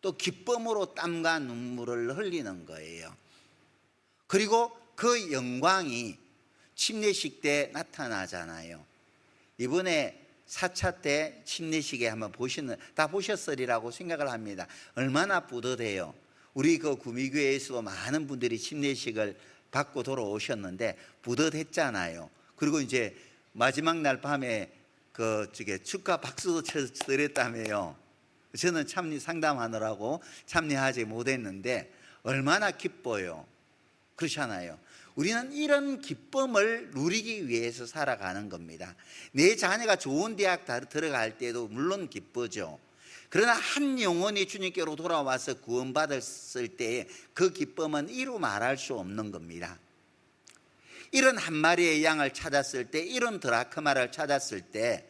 또 기쁨으로 땀과 눈물을 흘리는 거예요. 그리고 그 영광이 침례식 때 나타나잖아요. 이번에 4차 때 침례식에 한번 다 보셨으리라고 생각을 합니다. 얼마나 뿌듯해요. 우리 그 구미교회에서도 많은 분들이 침례식을 받고 돌아오셨는데 뿌듯했잖아요. 그리고 이제 마지막 날 밤에 축하 박수도 쳐드렸다며요. 저는 상담하느라고 참여하지 못했는데 얼마나 기뻐요. 그렇잖아요. 우리는 이런 기쁨을 누리기 위해서 살아가는 겁니다. 내 자녀가 좋은 대학 들어갈 때도 물론 기쁘죠. 그러나 한 영혼이 주님께로 돌아와서 구원받았을 때 그 기쁨은 이루 말할 수 없는 겁니다. 이런 한 마리의 양을 찾았을 때, 이런 드라크마를 찾았을 때,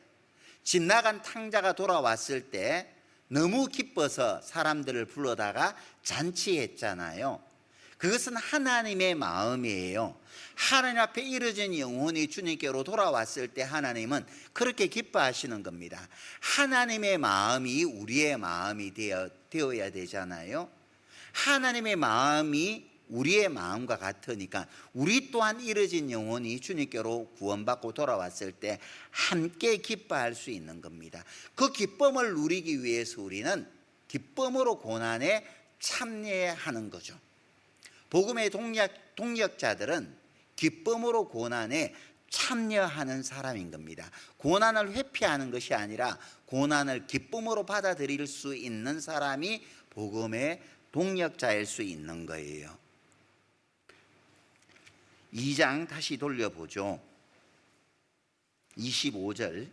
집 나간 탕자가 돌아왔을 때 너무 기뻐서 사람들을 불러다가 잔치했잖아요. 그것은 하나님의 마음이에요. 하나님 앞에 이르진 영혼이 주님께로 돌아왔을 때 하나님은 그렇게 기뻐하시는 겁니다. 하나님의 마음이 우리의 마음이 되어야 되잖아요. 하나님의 마음이 우리의 마음과 같으니까 우리 또한 이르진 영혼이 주님께로 구원받고 돌아왔을 때 함께 기뻐할 수 있는 겁니다. 그 기쁨을 누리기 위해서 우리는 기쁨으로 고난에 참여해야 하는 거죠. 복음의 동력자들은 기쁨으로 고난에 참여하는 사람인 겁니다. 고난을 회피하는 것이 아니라 고난을 기쁨으로 받아들일 수 있는 사람이 복음의 동력자일 수 있는 거예요. 2장 다시 돌려보죠. 25절.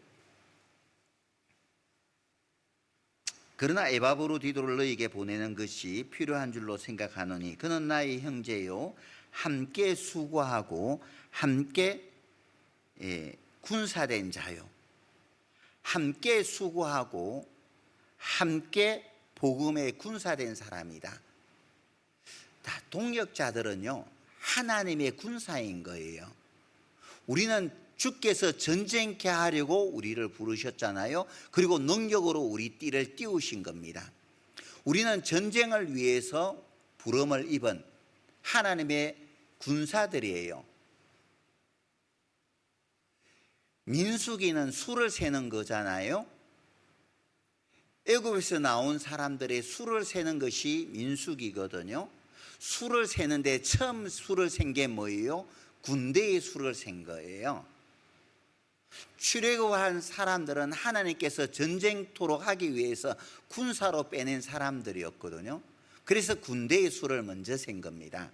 그러나 에바브로디도를 너에게 보내는 것이 필요한 줄로 생각하노니 그는 나의 형제요 함께 수고하고 함께 군사된 자요, 함께 수고하고 함께 복음에 군사된 사람이다. 동력자들은요 하나님의 군사인 거예요. 우리는 주께서 전쟁케 하려고 우리를 부르셨잖아요. 그리고 능력으로 우리 띠를 띄우신 겁니다. 우리는 전쟁을 위해서 부름을 입은 하나님의 군사들이에요. 민수기는 수를 세는 거잖아요. 애굽에서 나온 사람들의 수를 세는 것이 민수기거든요. 수를 세는데 처음 수를 센 게 뭐예요? 군대의 수를 센 거예요. 출애굽한 사람들은 하나님께서 전쟁토록 하기 위해서 군사로 빼낸 사람들이었거든요. 그래서 군대의 수를 먼저 센 겁니다.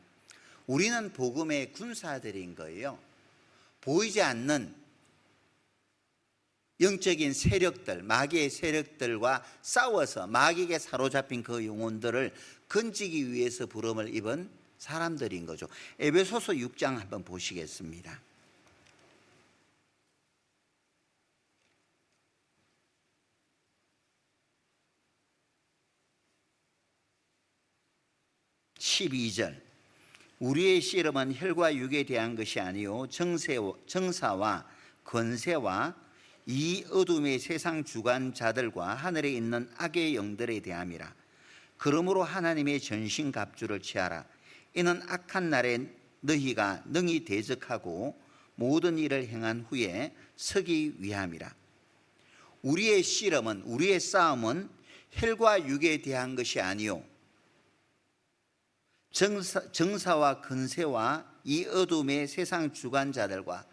우리는 복음의 군사들인 거예요. 보이지 않는 영적인 세력들, 마귀의 세력들과 싸워서 마귀에게 사로잡힌 그 영혼들을 건지기 위해서 부름을 입은 사람들인 거죠. 에베소서 6장 한번 보시겠습니다. (12절) 우리의 씨름은 혈과 육에 대한 것이 아니요 정사와 권세와 이 어둠의 세상 주관자들과 하늘에 있는 악의 영들에 대함이라. 그러므로 하나님의 전신갑주를 취하라. 이는 악한 날에 너희가 능히 대적하고 모든 일을 행한 후에 서기 위함이라. 우리의 씨름은, 우리의 싸움은 혈과 육에 대한 것이 아니요 정사와 근세와 이 어둠의 세상 주관자들과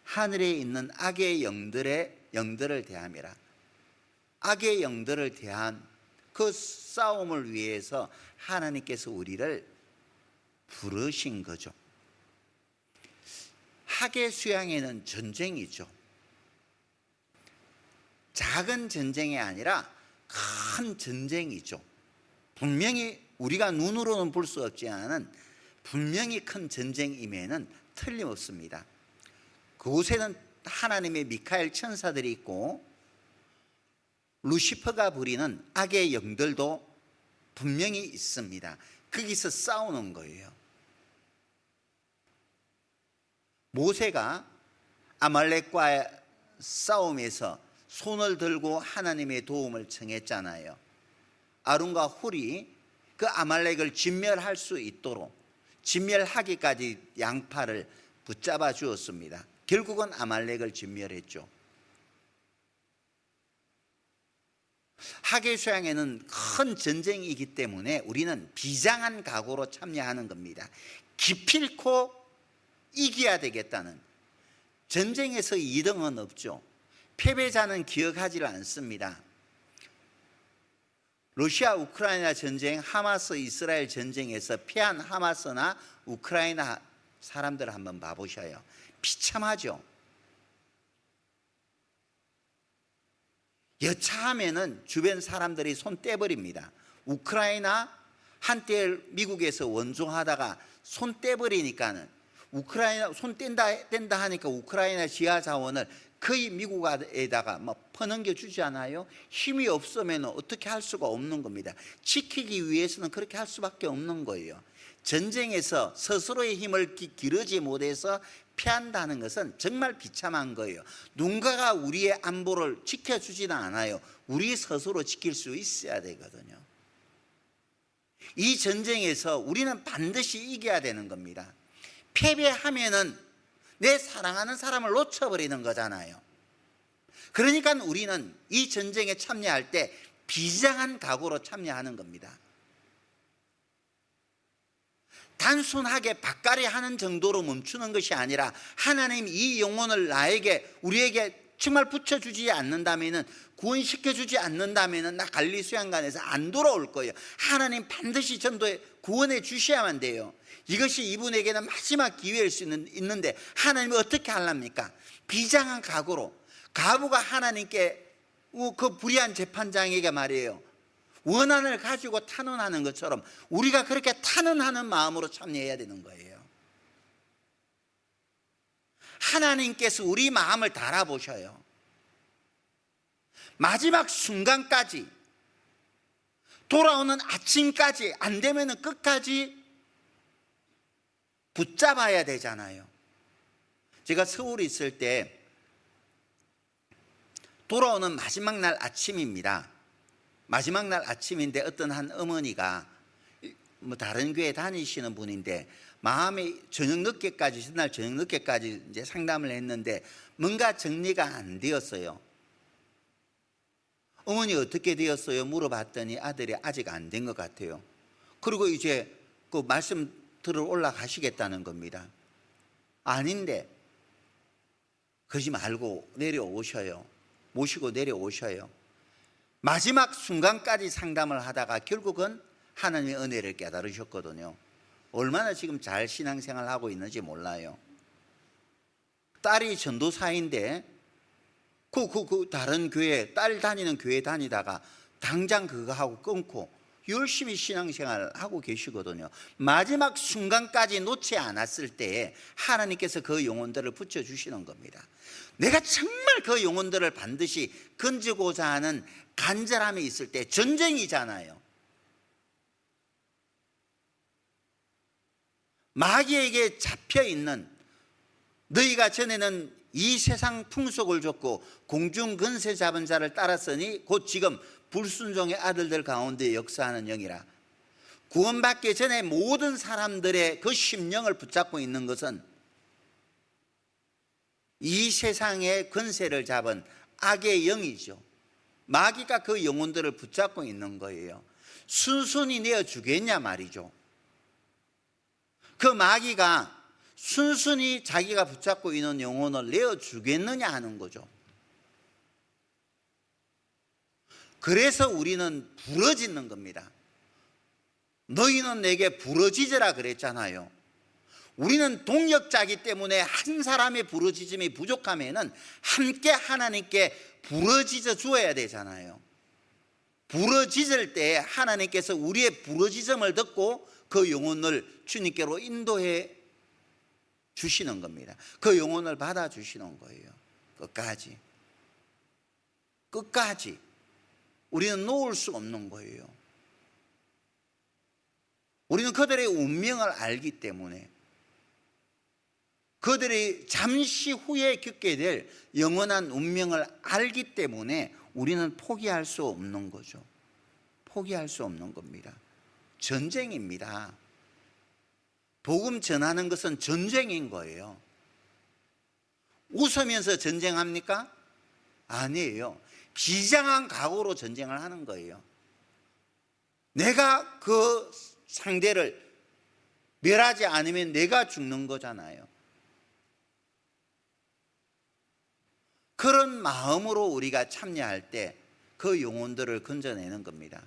하늘에 있는 악의 영들을 대함이라. 악의 영들을 대한 그 싸움을 위해서 하나님께서 우리를 부르신 거죠. 학의 수양에는 전쟁이죠. 작은 전쟁이 아니라 큰 전쟁이죠. 분명히 우리가 눈으로는 볼 수 없지 않은 분명히 큰 전쟁임에는 틀림없습니다. 그곳에는 하나님의 미카엘 천사들이 있고 루시퍼가 부리는 악의 영들도 분명히 있습니다. 거기서 싸우는 거예요. 모세가 아말렉과의 싸움에서 손을 들고 하나님의 도움을 청했잖아요. 아론과 훌이 그 아말렉을 진멸할 수 있도록 진멸하기까지 양팔을 붙잡아 주었습니다. 결국은 아말렉을 진멸했죠. 하계수양에는 큰 전쟁이기 때문에 우리는 비장한 각오로 참여하는 겁니다. 기필코 이겨야 되겠다는. 전쟁에서 2등은 없죠. 패배자는 기억하지 않습니다. 러시아 우크라이나 전쟁, 하마스 이스라엘 전쟁에서 피한 하마스나 우크라이나 사람들 한번 봐보셔요. 비참하죠. 여차하면은 주변 사람들이 손 떼버립니다. 우크라이나 한때 미국에서 원조하다가 손 떼버리니까는 우크라이나 손 뗀다 하니까 우크라이나 지하 자원을 거의 미국에다가 퍼넘겨 주지 않아요? 힘이 없으면 어떻게 할 수가 없는 겁니다. 지키기 위해서는 그렇게 할 수밖에 없는 거예요. 전쟁에서 스스로의 힘을 기르지 못해서 피한다는 것은 정말 비참한 거예요. 누군가가 우리의 안보를 지켜주지는 않아요. 우리 스스로 지킬 수 있어야 되거든요. 이 전쟁에서 우리는 반드시 이겨야 되는 겁니다. 패배하면은 내 사랑하는 사람을 놓쳐버리는 거잖아요. 그러니까 우리는 이 전쟁에 참여할 때 비장한 각오로 참여하는 겁니다. 단순하게 밭갈이 하는 정도로 멈추는 것이 아니라 하나님 이 영혼을 우리에게 정말 붙여주지 않는다면은, 구원시켜주지 않는다면은 나 갈리 수양관에서 안 돌아올 거예요. 하나님 반드시 전도에 구원해 주셔야만 돼요. 이것이 이분에게는 마지막 기회일 수 있는데 하나님이 어떻게 하랍니까? 비장한 각오로, 가부가 하나님께 그 불의한 재판장에게 말이에요, 원한을 가지고 탄원하는 것처럼 우리가 그렇게 탄원하는 마음으로 참여해야 되는 거예요. 하나님께서 우리 마음을 달아보셔요. 마지막 순간까지, 돌아오는 아침까지, 안 되면 끝까지 붙잡아야 되잖아요. 제가 서울에 있을 때 돌아오는 마지막 날 아침입니다. 마지막 날 아침인데 어떤 한 어머니가 다른 교회 다니시는 분인데 마음이 전날 저녁 늦게까지 이제 상담을 했는데 뭔가 정리가 안 되었어요. 어머니 어떻게 되었어요? 물어봤더니 아들이 아직 안 된 것 같아요. 그리고 이제 그 말씀 들어 올라가시겠다는 겁니다. 아닌데, 그러지 말고 내려오셔요. 모시고 내려오셔요. 마지막 순간까지 상담을 하다가 결국은 하나님의 은혜를 깨달으셨거든요. 얼마나 지금 잘 신앙생활 하고 있는지 몰라요. 딸이 전도사인데 다른 교회, 딸 다니는 교회 다니다가 당장 그거 하고 끊고 열심히 신앙생활 하고 계시거든요. 마지막 순간까지 놓지 않았을 때에 하나님께서 그 영혼들을 붙여주시는 겁니다. 내가 정말 그 영혼들을 반드시 건지고자 하는 간절함이 있을 때, 전쟁이잖아요. 마귀에게 잡혀있는, 너희가 전에는 이 세상 풍속을 줬고 공중 근세 잡은 자를 따랐으니 곧 지금 불순종의 아들들 가운데 역사하는 영이라. 구원받기 전에 모든 사람들의 그 심령을 붙잡고 있는 것은 이 세상의 근세를 잡은 악의 영이죠. 마귀가 그 영혼들을 붙잡고 있는 거예요. 순순히 내어주겠냐 말이죠. 그 마귀가 순순히 자기가 붙잡고 있는 영혼을 내어주겠느냐 하는 거죠. 그래서 우리는 부러지는 겁니다. 너희는 내게 부러지지라 그랬잖아요. 우리는 동역자이기 때문에 한 사람의 부러지짐이 부족하면은 함께 하나님께 부러지져 주어야 되잖아요. 부러지질 때 하나님께서 우리의 부러지점을 듣고 그 영혼을 주님께로 인도해 주시는 겁니다. 그 영혼을 받아 주시는 거예요. 끝까지 우리는 놓을 수 없는 거예요. 우리는 그들의 운명을 알기 때문에, 그들이 잠시 후에 겪게 될 영원한 운명을 알기 때문에 우리는 포기할 수 없는 거죠. 포기할 수 없는 겁니다. 전쟁입니다. 복음 전하는 것은 전쟁인 거예요. 웃으면서 전쟁합니까? 아니에요. 비장한 각오로 전쟁을 하는 거예요. 내가 그 상대를 멸하지 않으면 내가 죽는 거잖아요. 그런 마음으로 우리가 참여할 때 그 영혼들을 건져내는 겁니다.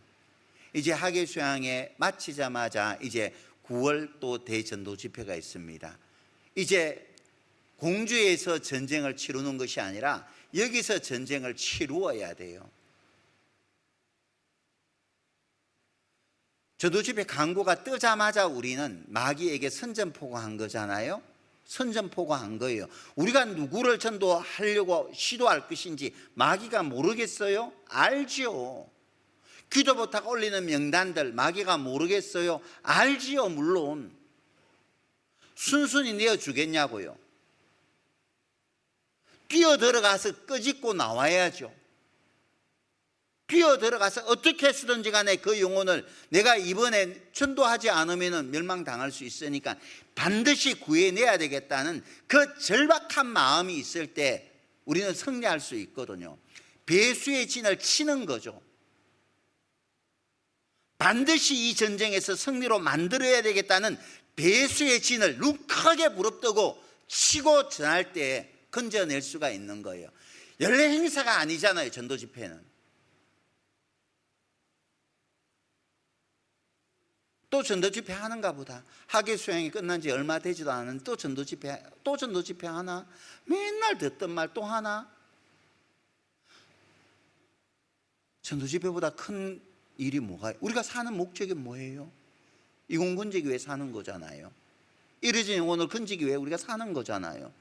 이제 학예 수양회 마치자마자 이제 9월 또 대전도 집회가 있습니다. 이제 공주에서 전쟁을 치르는 것이 아니라 여기서 전쟁을 치루어야 돼요. 전도 집회 광고가 뜨자마자 우리는 마귀에게 선전포고한 거잖아요. 선전포고한 거예요. 우리가 누구를 전도하려고 시도할 것인지 마귀가 모르겠어요? 알지요. 기도 부탁 올리는 명단들 마귀가 모르겠어요? 알지요. 물론 순순히 내어주겠냐고요. 뛰어들어가서 끄집고 나와야죠. 뛰어들어가서 어떻게 해서든지 간에 그 영혼을 내가 이번에 전도하지 않으면 멸망당할 수 있으니까 반드시 구해내야 되겠다는 그 절박한 마음이 있을 때 우리는 승리할 수 있거든요. 배수의 진을 치는 거죠. 반드시 이 전쟁에서 승리로 만들어야 되겠다는 배수의 진을 눈 크게 부릅뜨고 치고 전할 때 건져낼 수가 있는 거예요. 연례 행사가 아니잖아요. 전도 집회는. 또 전도 집회 하는가 보다. 학예 수양이 끝난 지 얼마 되지도 않은 또 전도 집회 하나? 맨날 듣던 말 또 하나? 전도 집회보다 큰 일이 뭐가? 우리가 사는 목적이 뭐예요? 이공 건지기 위해 사는 거잖아요. 이르진 영혼을 건지기 위해 우리가 사는 거잖아요.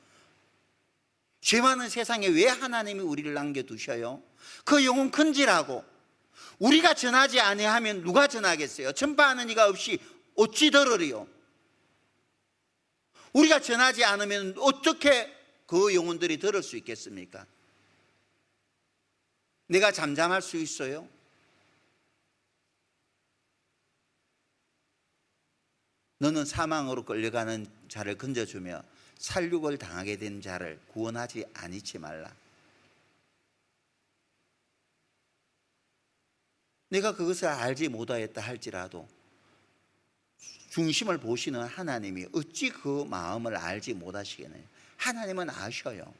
죄 많은 세상에 왜 하나님이 우리를 남겨두셔요? 그 영혼 건지라고. 우리가 전하지 아니하면 누가 전하겠어요? 전파하는 이가 없이 어찌 들으리요? 우리가 전하지 않으면 어떻게 그 영혼들이 들을 수 있겠습니까? 내가 잠잠할 수 있어요? 너는 사망으로 끌려가는 자를 건져주며 살육을 당하게 된 자를 구원하지 아니치 말라. 내가 그것을 알지 못하였다 할지라도 중심을 보시는 하나님이 어찌 그 마음을 알지 못하시겠나요? 하나님은 아셔요.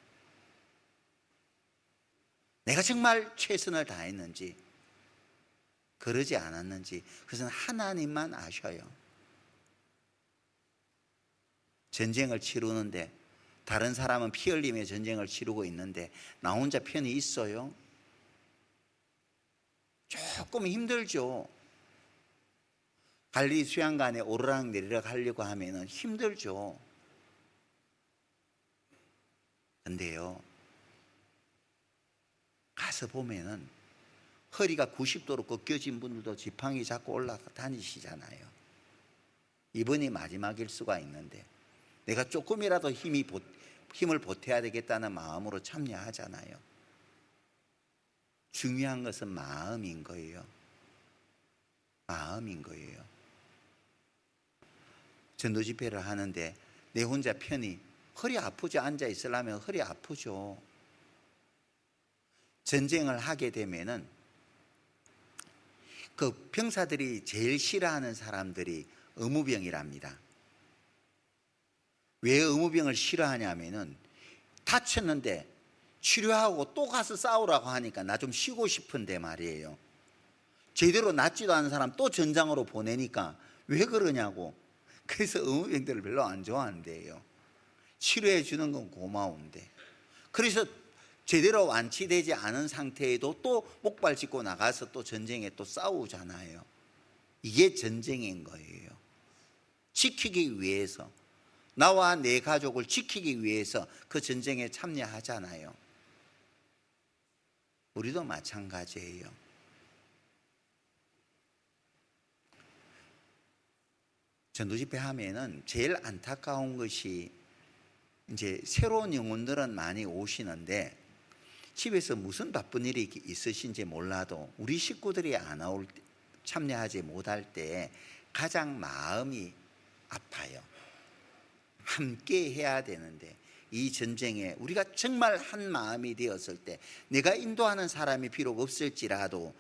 내가 정말 최선을 다했는지 그러지 않았는지 그것은 하나님만 아셔요. 전쟁을 치르는데 다른 사람은 피 흘리며 전쟁을 치르고 있는데 나 혼자 편히 있어요? 조금 힘들죠. 갈릴리 수양관에 오르락 내리락 하려고 하면 힘들죠. 근데요, 가서 보면은 허리가 90도로 꺾여진 분들도 지팡이 잡고 올라다니시잖아요. 이번이 마지막일 수가 있는데 내가 조금이라도 힘을 보태야 되겠다는 마음으로 참여하잖아요. 중요한 것은 마음인 거예요. 마음인 거예요. 전도 집회를 하는데 내 혼자 편히 허리 아프죠. 앉아 있으려면 허리 아프죠. 전쟁을 하게 되면은 그 병사들이 제일 싫어하는 사람들이 의무병이랍니다. 왜 의무병을 싫어하냐면은 다쳤는데 치료하고 또 가서 싸우라고 하니까 나 좀 쉬고 싶은데 말이에요. 제대로 낫지도 않은 사람 또 전장으로 보내니까 왜 그러냐고. 그래서 의무병들을 별로 안 좋아한대요. 치료해 주는 건 고마운데. 그래서 제대로 완치되지 않은 상태에도 또 목발 짚고 나가서 또 전쟁에 또 싸우잖아요. 이게 전쟁인 거예요. 지키기 위해서, 나와 내 가족을 지키기 위해서 그 전쟁에 참여하잖아요. 우리도 마찬가지예요. 전도 집회 하면은 제일 안타까운 것이 이제 새로운 영혼들은 많이 오시는데 집에서 무슨 바쁜 일이 있으신지 몰라도 우리 식구들이 안 올 때, 참여하지 못할 때 가장 마음이 아파요. 함께 해야 되는데 이 전쟁에 우리가 정말 한 마음이 되었을 때 내가 인도하는 사람이 비록 없을지라도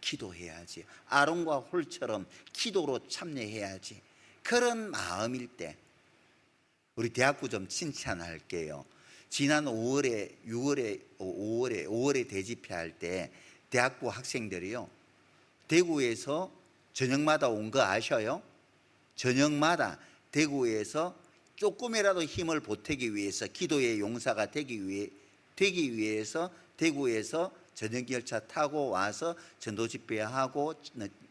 기도해야지. 아론과 홀처럼 기도로 참여해야지. 그런 마음일 때 우리 대학부 좀 칭찬할게요. 지난 5월에 대집회할 때 대학부 학생들이요 대구에서 저녁마다 온 거 아셔요? 저녁마다 대구에서 조금이라도 힘을 보태기 위해서, 기도의 용사가 되기 위해서 대구에서 저녁 열차 타고 와서 전도 집회하고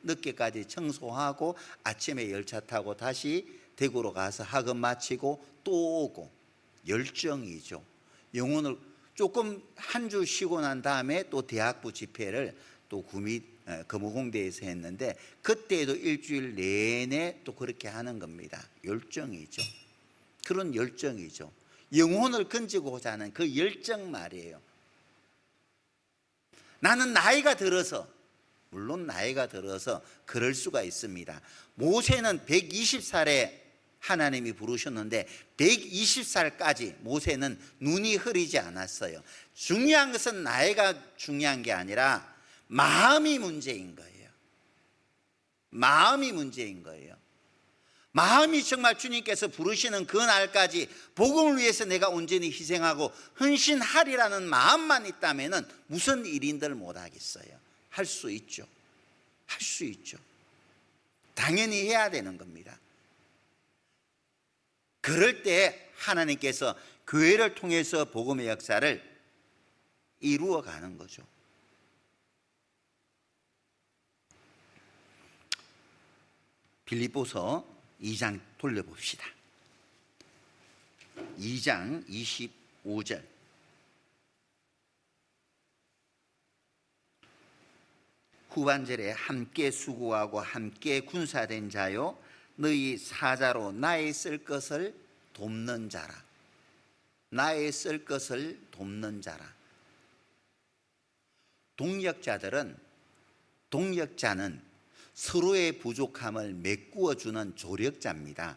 늦게까지 청소하고 아침에 열차 타고 다시 대구로 가서 학업 마치고 또 오고, 열정이죠. 영혼을 조금 한 주 쉬고 난 다음에 또 대학부 집회를 또 금호공대에서 했는데, 그때도 일주일 내내 또 그렇게 하는 겁니다. 열정이죠. 그런 열정이죠. 영혼을 건지고자 하는 그 열정 말이에요. 나는 나이가 들어서, 물론 나이가 들어서 그럴 수가 있습니다. 모세는 120살에 하나님이 부르셨는데 120살까지 모세는 눈이 흐리지 않았어요. 중요한 것은 나이가 중요한 게 아니라 마음이 문제인 거예요. 마음이 문제인 거예요. 마음이 정말 주님께서 부르시는 그 날까지 복음을 위해서 내가 온전히 희생하고 헌신하리라는 마음만 있다면 무슨 일인들 못하겠어요. 할 수 있죠. 할 수 있죠. 당연히 해야 되는 겁니다. 그럴 때 하나님께서 교회를 통해서 복음의 역사를 이루어 가는 거죠. 빌립보서 2장 돌려봅시다. 2장 25절. 후반절에 함께 수고하고 함께 군사된 자요 너희 사자로 나의 쓸 것을 돕는 자라. 나의 쓸 것을 돕는 자라. 동역자는 서로의 부족함을 메꾸어 주는 조력자입니다.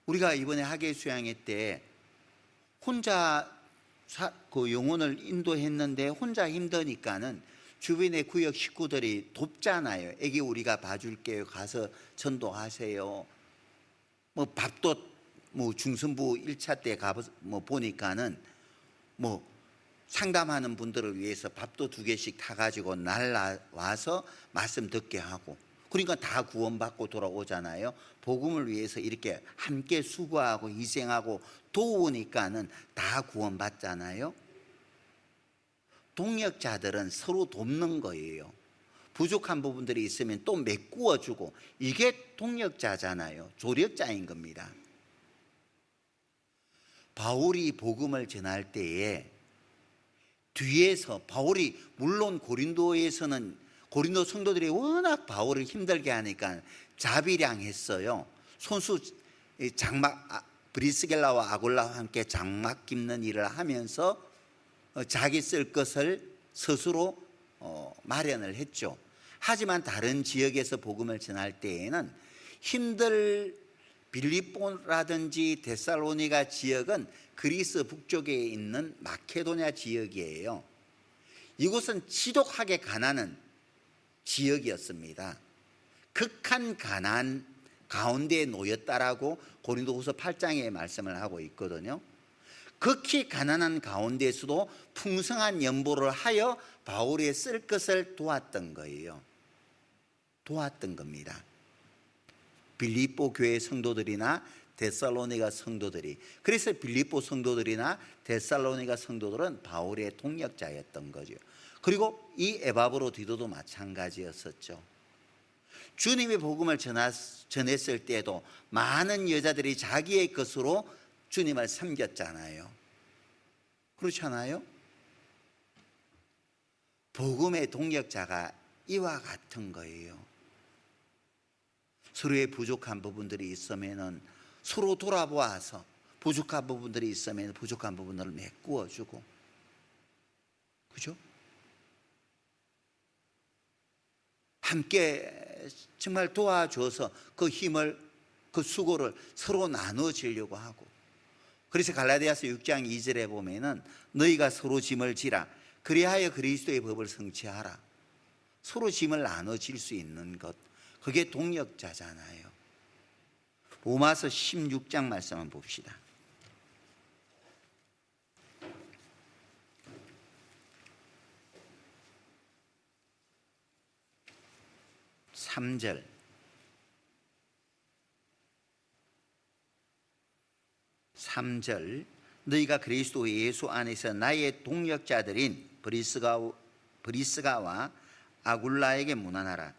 우리가 이번에 학예 수양회 때 혼자 그 영혼을 인도했는데 혼자 힘드니까는 주변의 구역 식구들이 돕잖아요. 애기 우리가 봐줄게요. 가서 전도하세요. 뭐 밥도 뭐 중선부 1차 때 가서 뭐 보니까는 뭐 상담하는 분들을 위해서 밥도 2개씩 타가지고 날라와서 말씀 듣게 하고, 그러니까 다 구원받고 돌아오잖아요. 복음을 위해서 이렇게 함께 수고하고 희생하고 도우니까는 다 구원받잖아요. 동역자들은 서로 돕는 거예요. 부족한 부분들이 있으면 또 메꾸어 주고, 이게 동역자잖아요. 조력자인 겁니다. 바울이 복음을 전할 때에 뒤에서 바울이, 물론 고린도에서는 고린도 성도들이 워낙 바울을 힘들게 하니까 자비량했어요. 손수 장막, 브리스겔라와 아굴라와 함께 장막 깁는 일을 하면서 자기 쓸 것을 스스로 마련을 했죠. 하지만 다른 지역에서 복음을 전할 때에는 빌립보라든지 데살로니가 지역은 그리스 북쪽에 있는 마케도냐 지역이에요. 이곳은 지독하게 가난한 지역이었습니다. 극한 가난 가운데에 놓였다라고 고린도후서 8장에 말씀을 하고 있거든요. 극히 가난한 가운데에서도 풍성한 연보를 하여 바울의 쓸 것을 도왔던 거예요. 도왔던 겁니다. 빌립보 교회 성도들이나 데살로니가 성도들이, 그래서 빌립보 성도들이나 데살로니가 성도들은 바울의 동역자였던 거죠. 그리고 이 에바브로 디도도 마찬가지였었죠. 주님의 복음을 전했을 때도 많은 여자들이 자기의 것으로 주님을 섬겼잖아요. 그렇잖아요? 복음의 동역자가 이와 같은 거예요. 서로의 부족한 부분들이 있으면 서로 돌아보아서, 부족한 부분들이 있으면 부족한 부분들을 메꾸어 주고, 그죠? 함께 정말 도와줘서 그 힘을, 그 수고를 서로 나눠주려고 하고. 그래서 갈라디아서 6장 2절에 보면은 너희가 서로 짐을 지라 그리하여 그리스도의 법을 성취하라. 서로 짐을 나눠질 수 있는 것, 그게 동역자잖아요. 로마서 16장 말씀 한번 봅시다. 3절 너희가 그리스도 예수 안에서 나의 동역자들인 브리스가와 아굴라에게 문안하라.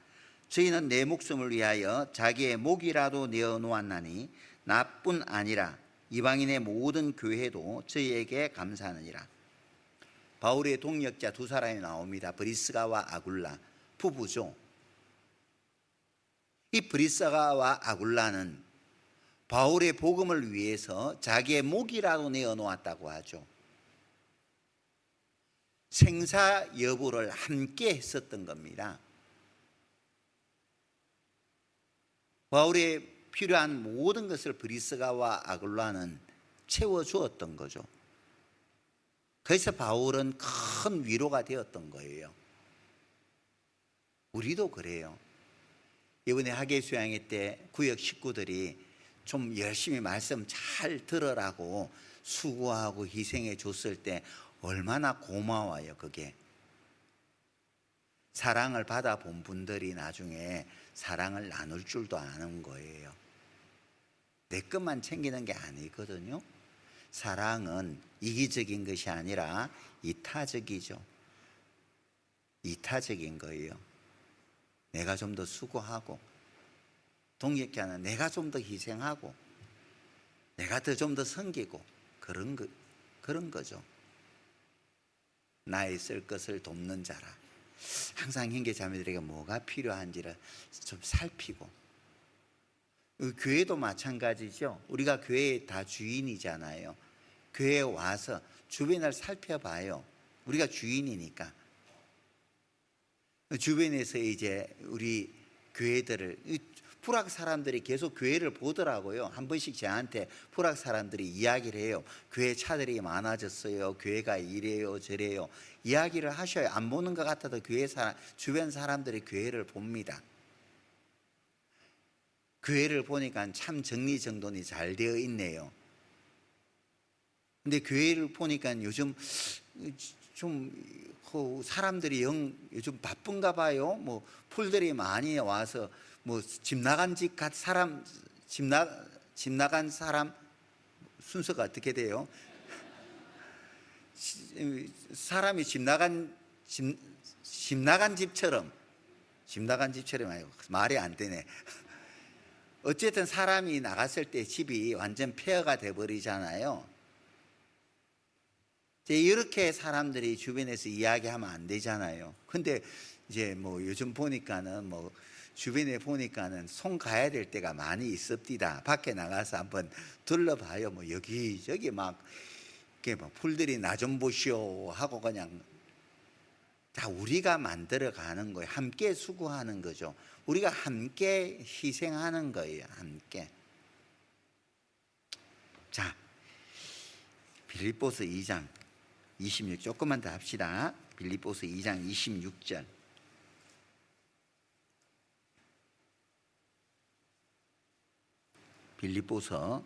저희는 내 목숨을 위하여 자기의 목이라도 내어 놓았나니 나뿐 아니라 이방인의 모든 교회도 저희에게 감사하느니라. 바울의 동역자 두 사람이 나옵니다. 브리스가와 아굴라, 부부죠. 이 브리스가와 아굴라는 바울의 복음을 위해서 자기의 목이라도 내어 놓았다고 하죠. 생사 여부를 함께 했었던 겁니다. 바울의 필요한 모든 것을 브리스가와 아굴라는 채워주었던 거죠. 그래서 바울은 큰 위로가 되었던 거예요. 우리도 그래요. 이번에 학예수양회 때 구역 식구들이 좀 열심히 말씀 잘 들으라고 수고하고 희생해 줬을 때 얼마나 고마워요. 그게 사랑을 받아본 분들이 나중에 사랑을 나눌 줄도 아는 거예요. 내 것만 챙기는 게 아니거든요. 사랑은 이기적인 것이 아니라 이타적이죠. 이타적인 거예요. 내가 좀 더 수고하고, 동역자는 내가 좀 더 희생하고, 내가 좀 더 섬기고, 그런 거죠. 나의 쓸 것을 돕는 자라. 항상 형제자매들에게 뭐가 필요한지를 좀 살피고, 교회도 마찬가지죠. 우리가 교회의 다 주인이잖아요. 교회에 와서 주변을 살펴봐요. 우리가 주인이니까. 주변에서 이제 우리 교회들을, 불악 사람들이 계속 교회를 보더라고요. 한 번씩 저한테 불악 사람들이 이야기를 해요. 교회 차들이 많아졌어요. 교회가 이래요 저래요. 이야기를 하셔요. 안 보는 것 같아도 주변 사람들이 교회를 봅니다. 교회를 보니까 참 정리정돈이 잘 되어 있네요. 근데 교회를 보니까 요즘 좀 사람들이 요즘 바쁜가 봐요. 뭐 풀들이 많이 와서 뭐 집 나간 사람 순서가 어떻게 돼요? 사람이 집 나간 집처럼 아니고 말이 안 되네. 어쨌든 사람이 나갔을 때 집이 완전 폐허가 돼 버리잖아요. 이렇게 사람들이 주변에서 이야기하면 안 되잖아요. 근데 이제 뭐 요즘 보니까는 뭐 주변에 보니까는 손 가야 될 때가 많이 있습니다. 밖에 나가서 한번 둘러봐요. 뭐 여기저기 막 이렇게 막 풀들이 나 좀 보시오 하고 그냥 다 우리가 만들어 가는 거예요. 함께 수고하는 거죠. 우리가 함께 희생하는 거예요. 함께. 자, 빌립보서 2장 26 조금만 더 합시다. 빌립보서 2장 26절. 빌립보서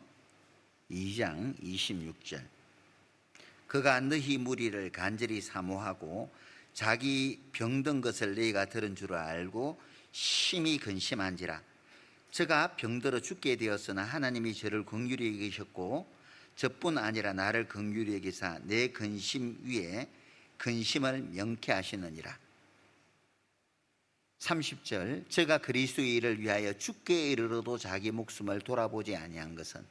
2장 26절. 그가 너희 무리를 간절히 사모하고 자기 병든 것을 너희가 들은 줄 알고 심히 근심한지라. 저가 병들어 죽게 되었으나 하나님이 저를 긍휼히 여기셨고 저뿐 아니라 나를 긍휼히 여기사 내 근심 위에 근심을 명케 하시느니라. 30절. 저가 그리스도의 일을 위하여 죽게 이르러도 자기 목숨을 돌아보지 아니한 것은,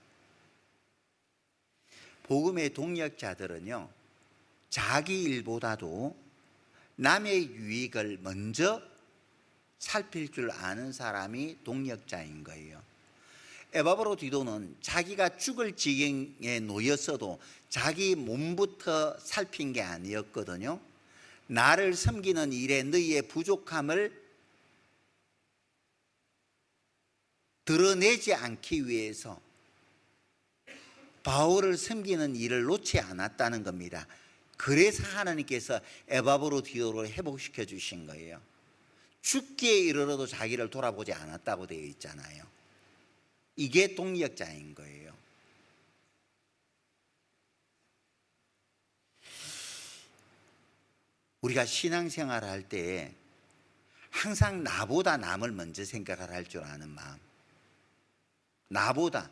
복음의 동역자들은요, 자기 일보다도 남의 유익을 먼저 살필 줄 아는 사람이 동역자인 거예요. 에바브로 디도는 자기가 죽을 지경에 놓였어도 자기 몸부터 살핀 게 아니었거든요. 나를 섬기는 일에 너희의 부족함을 드러내지 않기 위해서 바울을 섬기는 일을 놓지 않았다는 겁니다. 그래서 하나님께서 에바브로 디도를 회복시켜 주신 거예요. 죽기에 이르러도 자기를 돌아보지 않았다고 되어 있잖아요. 이게 동역자인 거예요. 우리가 신앙생활을 할 때 항상 나보다 남을 먼저 생각을 할 줄 아는 마음. 나보다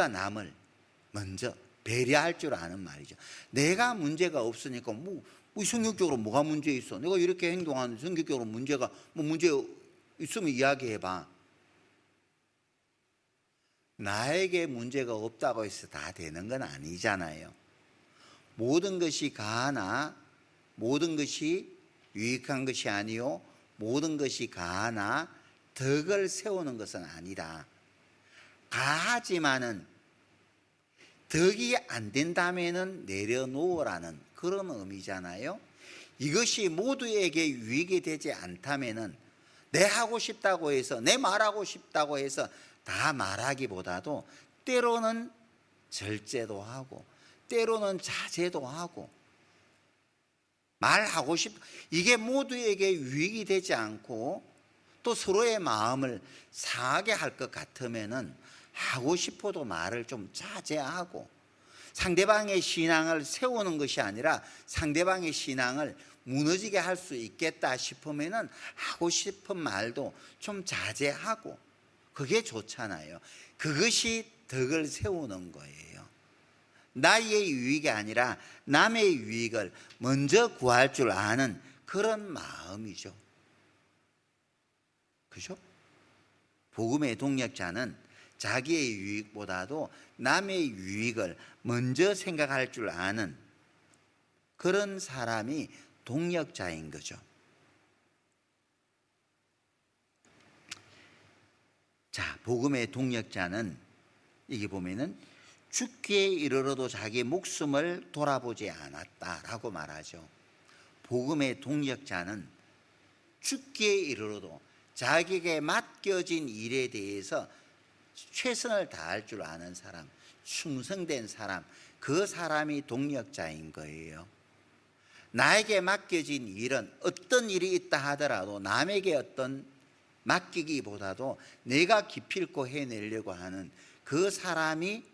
남을 먼저 배려할 줄 아는 말이죠. 내가 문제가 없으니까 성격적으로 뭐가 문제 있어? 내가 이렇게 행동하는 성격적으로 문제가 문제 있으면 이야기해봐. 나에게 문제가 없다고 해서 다 되는 건 아니잖아요. 모든 것이 가하나 모든 것이 유익한 것이 아니요 모든 것이 가하나 덕을 세우는 것은 아니다. 가하지만은 덕이 안 된다면은 내려놓으라는 그런 의미잖아요. 이것이 모두에게 유익이 되지 않다면은 내 하고 싶다고 해서 내 말하고 싶다고 해서 다 말하기보다도 때로는 절제도 하고 때로는 자제도 하고 말하고 이게 모두에게 유익이 되지 않고 또 서로의 마음을 상하게 할 것 같으면은 하고 싶어도 말을 좀 자제하고 상대방의 신앙을 세우는 것이 아니라 상대방의 신앙을 무너지게 할 수 있겠다 싶으면은 하고 싶은 말도 좀 자제하고 그게 좋잖아요. 그것이 덕을 세우는 거예요. 나의 유익이 아니라 남의 유익을 먼저 구할 줄 아는 그런 마음이죠. 그죠? 복음의 동력자는 자기의 유익보다도 남의 유익을 먼저 생각할 줄 아는 그런 사람이 동력자인 거죠. 자, 복음의 동력자는 여기 보면은 죽기에 이르러도 자기 목숨을 돌아보지 않았다라고 말하죠. 복음의 동력자는 죽기에 이르러도 자기에게 맡겨진 일에 대해서 최선을 다할 줄 아는 사람, 충성된 사람, 그 사람이 동력자인 거예요. 나에게 맡겨진 일은 어떤 일이 있다 하더라도 남에게 어떤 맡기기보다도 내가 기필코 해내려고 하는 그 사람이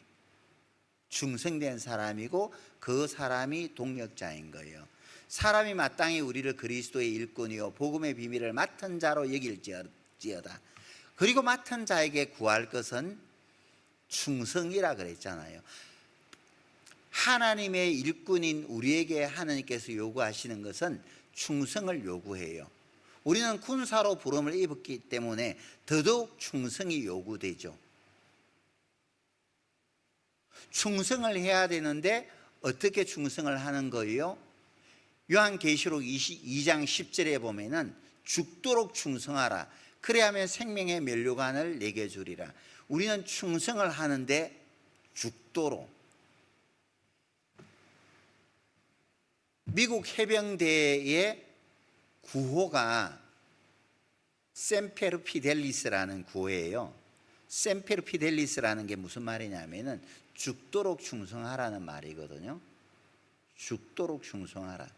충성된 사람이고 그 사람이 동력자인 거예요. 사람이 마땅히 우리를 그리스도의 일꾼이요 복음의 비밀을 맡은 자로 여길지어다. 그리고 맡은 자에게 구할 것은 충성이라 그랬잖아요. 하나님의 일꾼인 우리에게 하나님께서 요구하시는 것은 충성을 요구해요. 우리는 군사로 부름을 입었기 때문에 더더욱 충성이 요구되죠. 충성을 해야 되는데 어떻게 충성을 하는 거예요? 요한계시록 22장 10절에 보면은 죽도록 충성하라. 그래야면 생명의 면류관을 내게 주리라. 우리는 충성을 하는데 죽도록. 미국 해병대의 구호가 셈페르 피델리스라는 구호예요. 셈페르 피델리스라는 게 무슨 말이냐면은 죽도록 충성하라는 말이거든요. 죽도록 충성하라.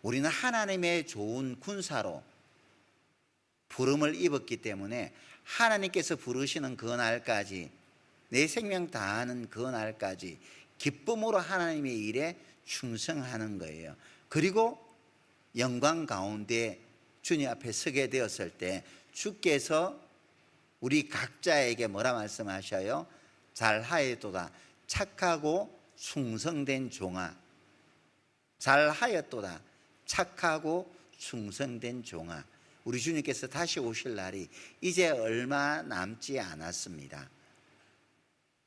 우리는 하나님의 좋은 군사로 부름을 입었기 때문에 하나님께서 부르시는 그 날까지 내 생명 다하는 그 날까지 기쁨으로 하나님의 일에 충성하는 거예요. 그리고 영광 가운데 주님 앞에 서게 되었을 때 주께서 우리 각자에게 뭐라 말씀하셔요? 잘하였도다 착하고 충성된 종아. 잘하였도다 착하고 충성된 종아. 우리 주님께서 다시 오실 날이 이제 얼마 남지 않았습니다.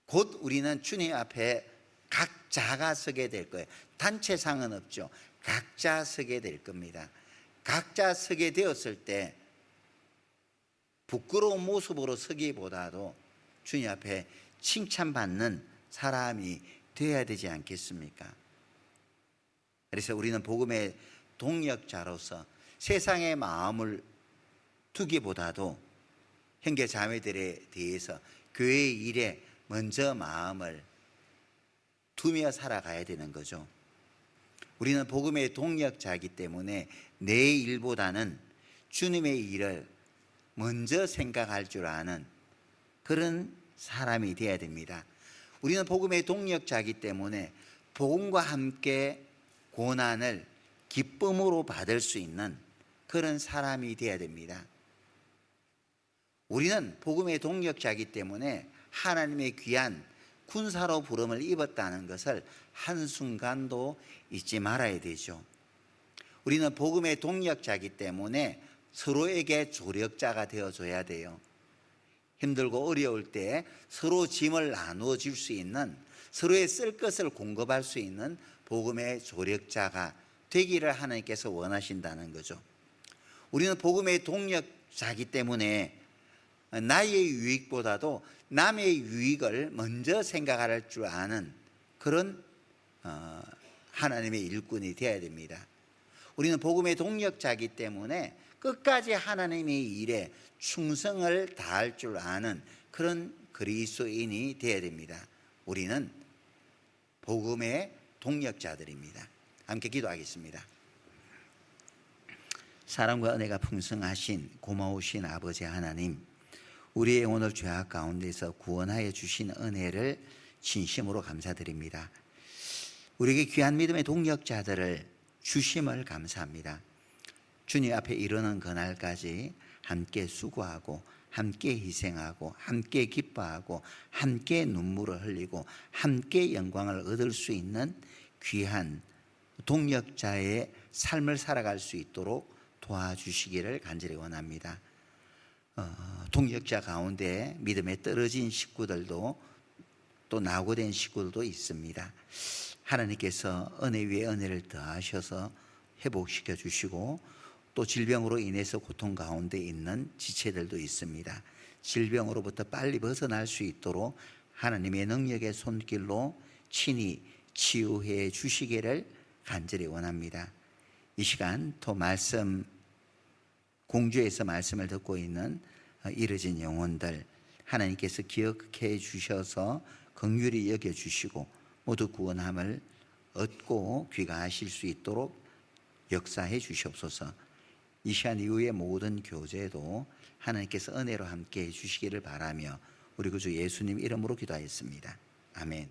곧 우리는 주님 앞에 각자가 서게 될 거예요. 단체상은 없죠. 각자 서게 될 겁니다. 각자 서게 되었을 때 부끄러운 모습으로 서기보다도 주님 앞에 칭찬받는 사람이 되어야 되지 않겠습니까? 그래서 우리는 복음의 동력자로서 세상의 마음을 두기보다도 형제 자매들에 대해서 교회의 일에 먼저 마음을 두며 살아가야 되는 거죠. 우리는 복음의 동력자이기 때문에 내 일보다는 주님의 일을 먼저 생각할 줄 아는 그런 사람이 되어야 됩니다. 우리는 복음의 동력자이기 때문에 복음과 함께 고난을 기쁨으로 받을 수 있는 그런 사람이 되어야 됩니다. 우리는 복음의 동력자이기 때문에 하나님의 귀한 군사로 부름을 입었다는 것을 한순간도 잊지 말아야 되죠. 우리는 복음의 동력자이기 때문에 서로에게 조력자가 되어줘야 돼요. 힘들고 어려울 때 서로 짐을 나누어 줄 수 있는, 서로의 쓸 것을 공급할 수 있는 복음의 조력자가 되기를 하나님께서 원하신다는 거죠. 우리는 복음의 동력자이기 때문에 나의 유익보다도 남의 유익을 먼저 생각할 줄 아는 그런 하나님의 일꾼이 되어야 됩니다. 우리는 복음의 동력자이기 때문에 끝까지 하나님의 일에 충성을 다할 줄 아는 그런 그리스도인이 되어야 됩니다. 우리는 복음의 동력자들입니다. 함께 기도하겠습니다. 사랑과 은혜가 풍성하신 고마우신 아버지 하나님, 우리의 오늘 죄악 가운데서 구원하여 주신 은혜를 진심으로 감사드립니다. 우리에게 귀한 믿음의 동력자들을 주심을 감사합니다. 주님 앞에 이르는 그날까지 함께 수고하고 함께 희생하고 함께 기뻐하고 함께 눈물을 흘리고 함께 영광을 얻을 수 있는 귀한 동력자의 삶을 살아갈 수 있도록 도와주시기를 간절히 원합니다. 동력자 가운데 믿음에 떨어진 식구들도 또 낙오된 식구들도 있습니다. 하나님께서 은혜 위에 은혜를 더하셔서 회복시켜 주시고 또 질병으로 인해서 고통 가운데 있는 지체들도 있습니다. 질병으로부터 빨리 벗어날 수 있도록 하나님의 능력의 손길로 친히 치유해 주시기를 간절히 원합니다. 이 시간 또 말씀 공주에서 말씀을 듣고 있는 이르진 영혼들 하나님께서 기억해 주셔서 긍휼히 여겨 주시고 모두 구원함을 얻고 귀가하실 수 있도록 역사해 주시옵소서. 이 시간 이후의 모든 교제도 하나님께서 은혜로 함께 해 주시기를 바라며 우리 구주 예수님 이름으로 기도하였습니다. 아멘.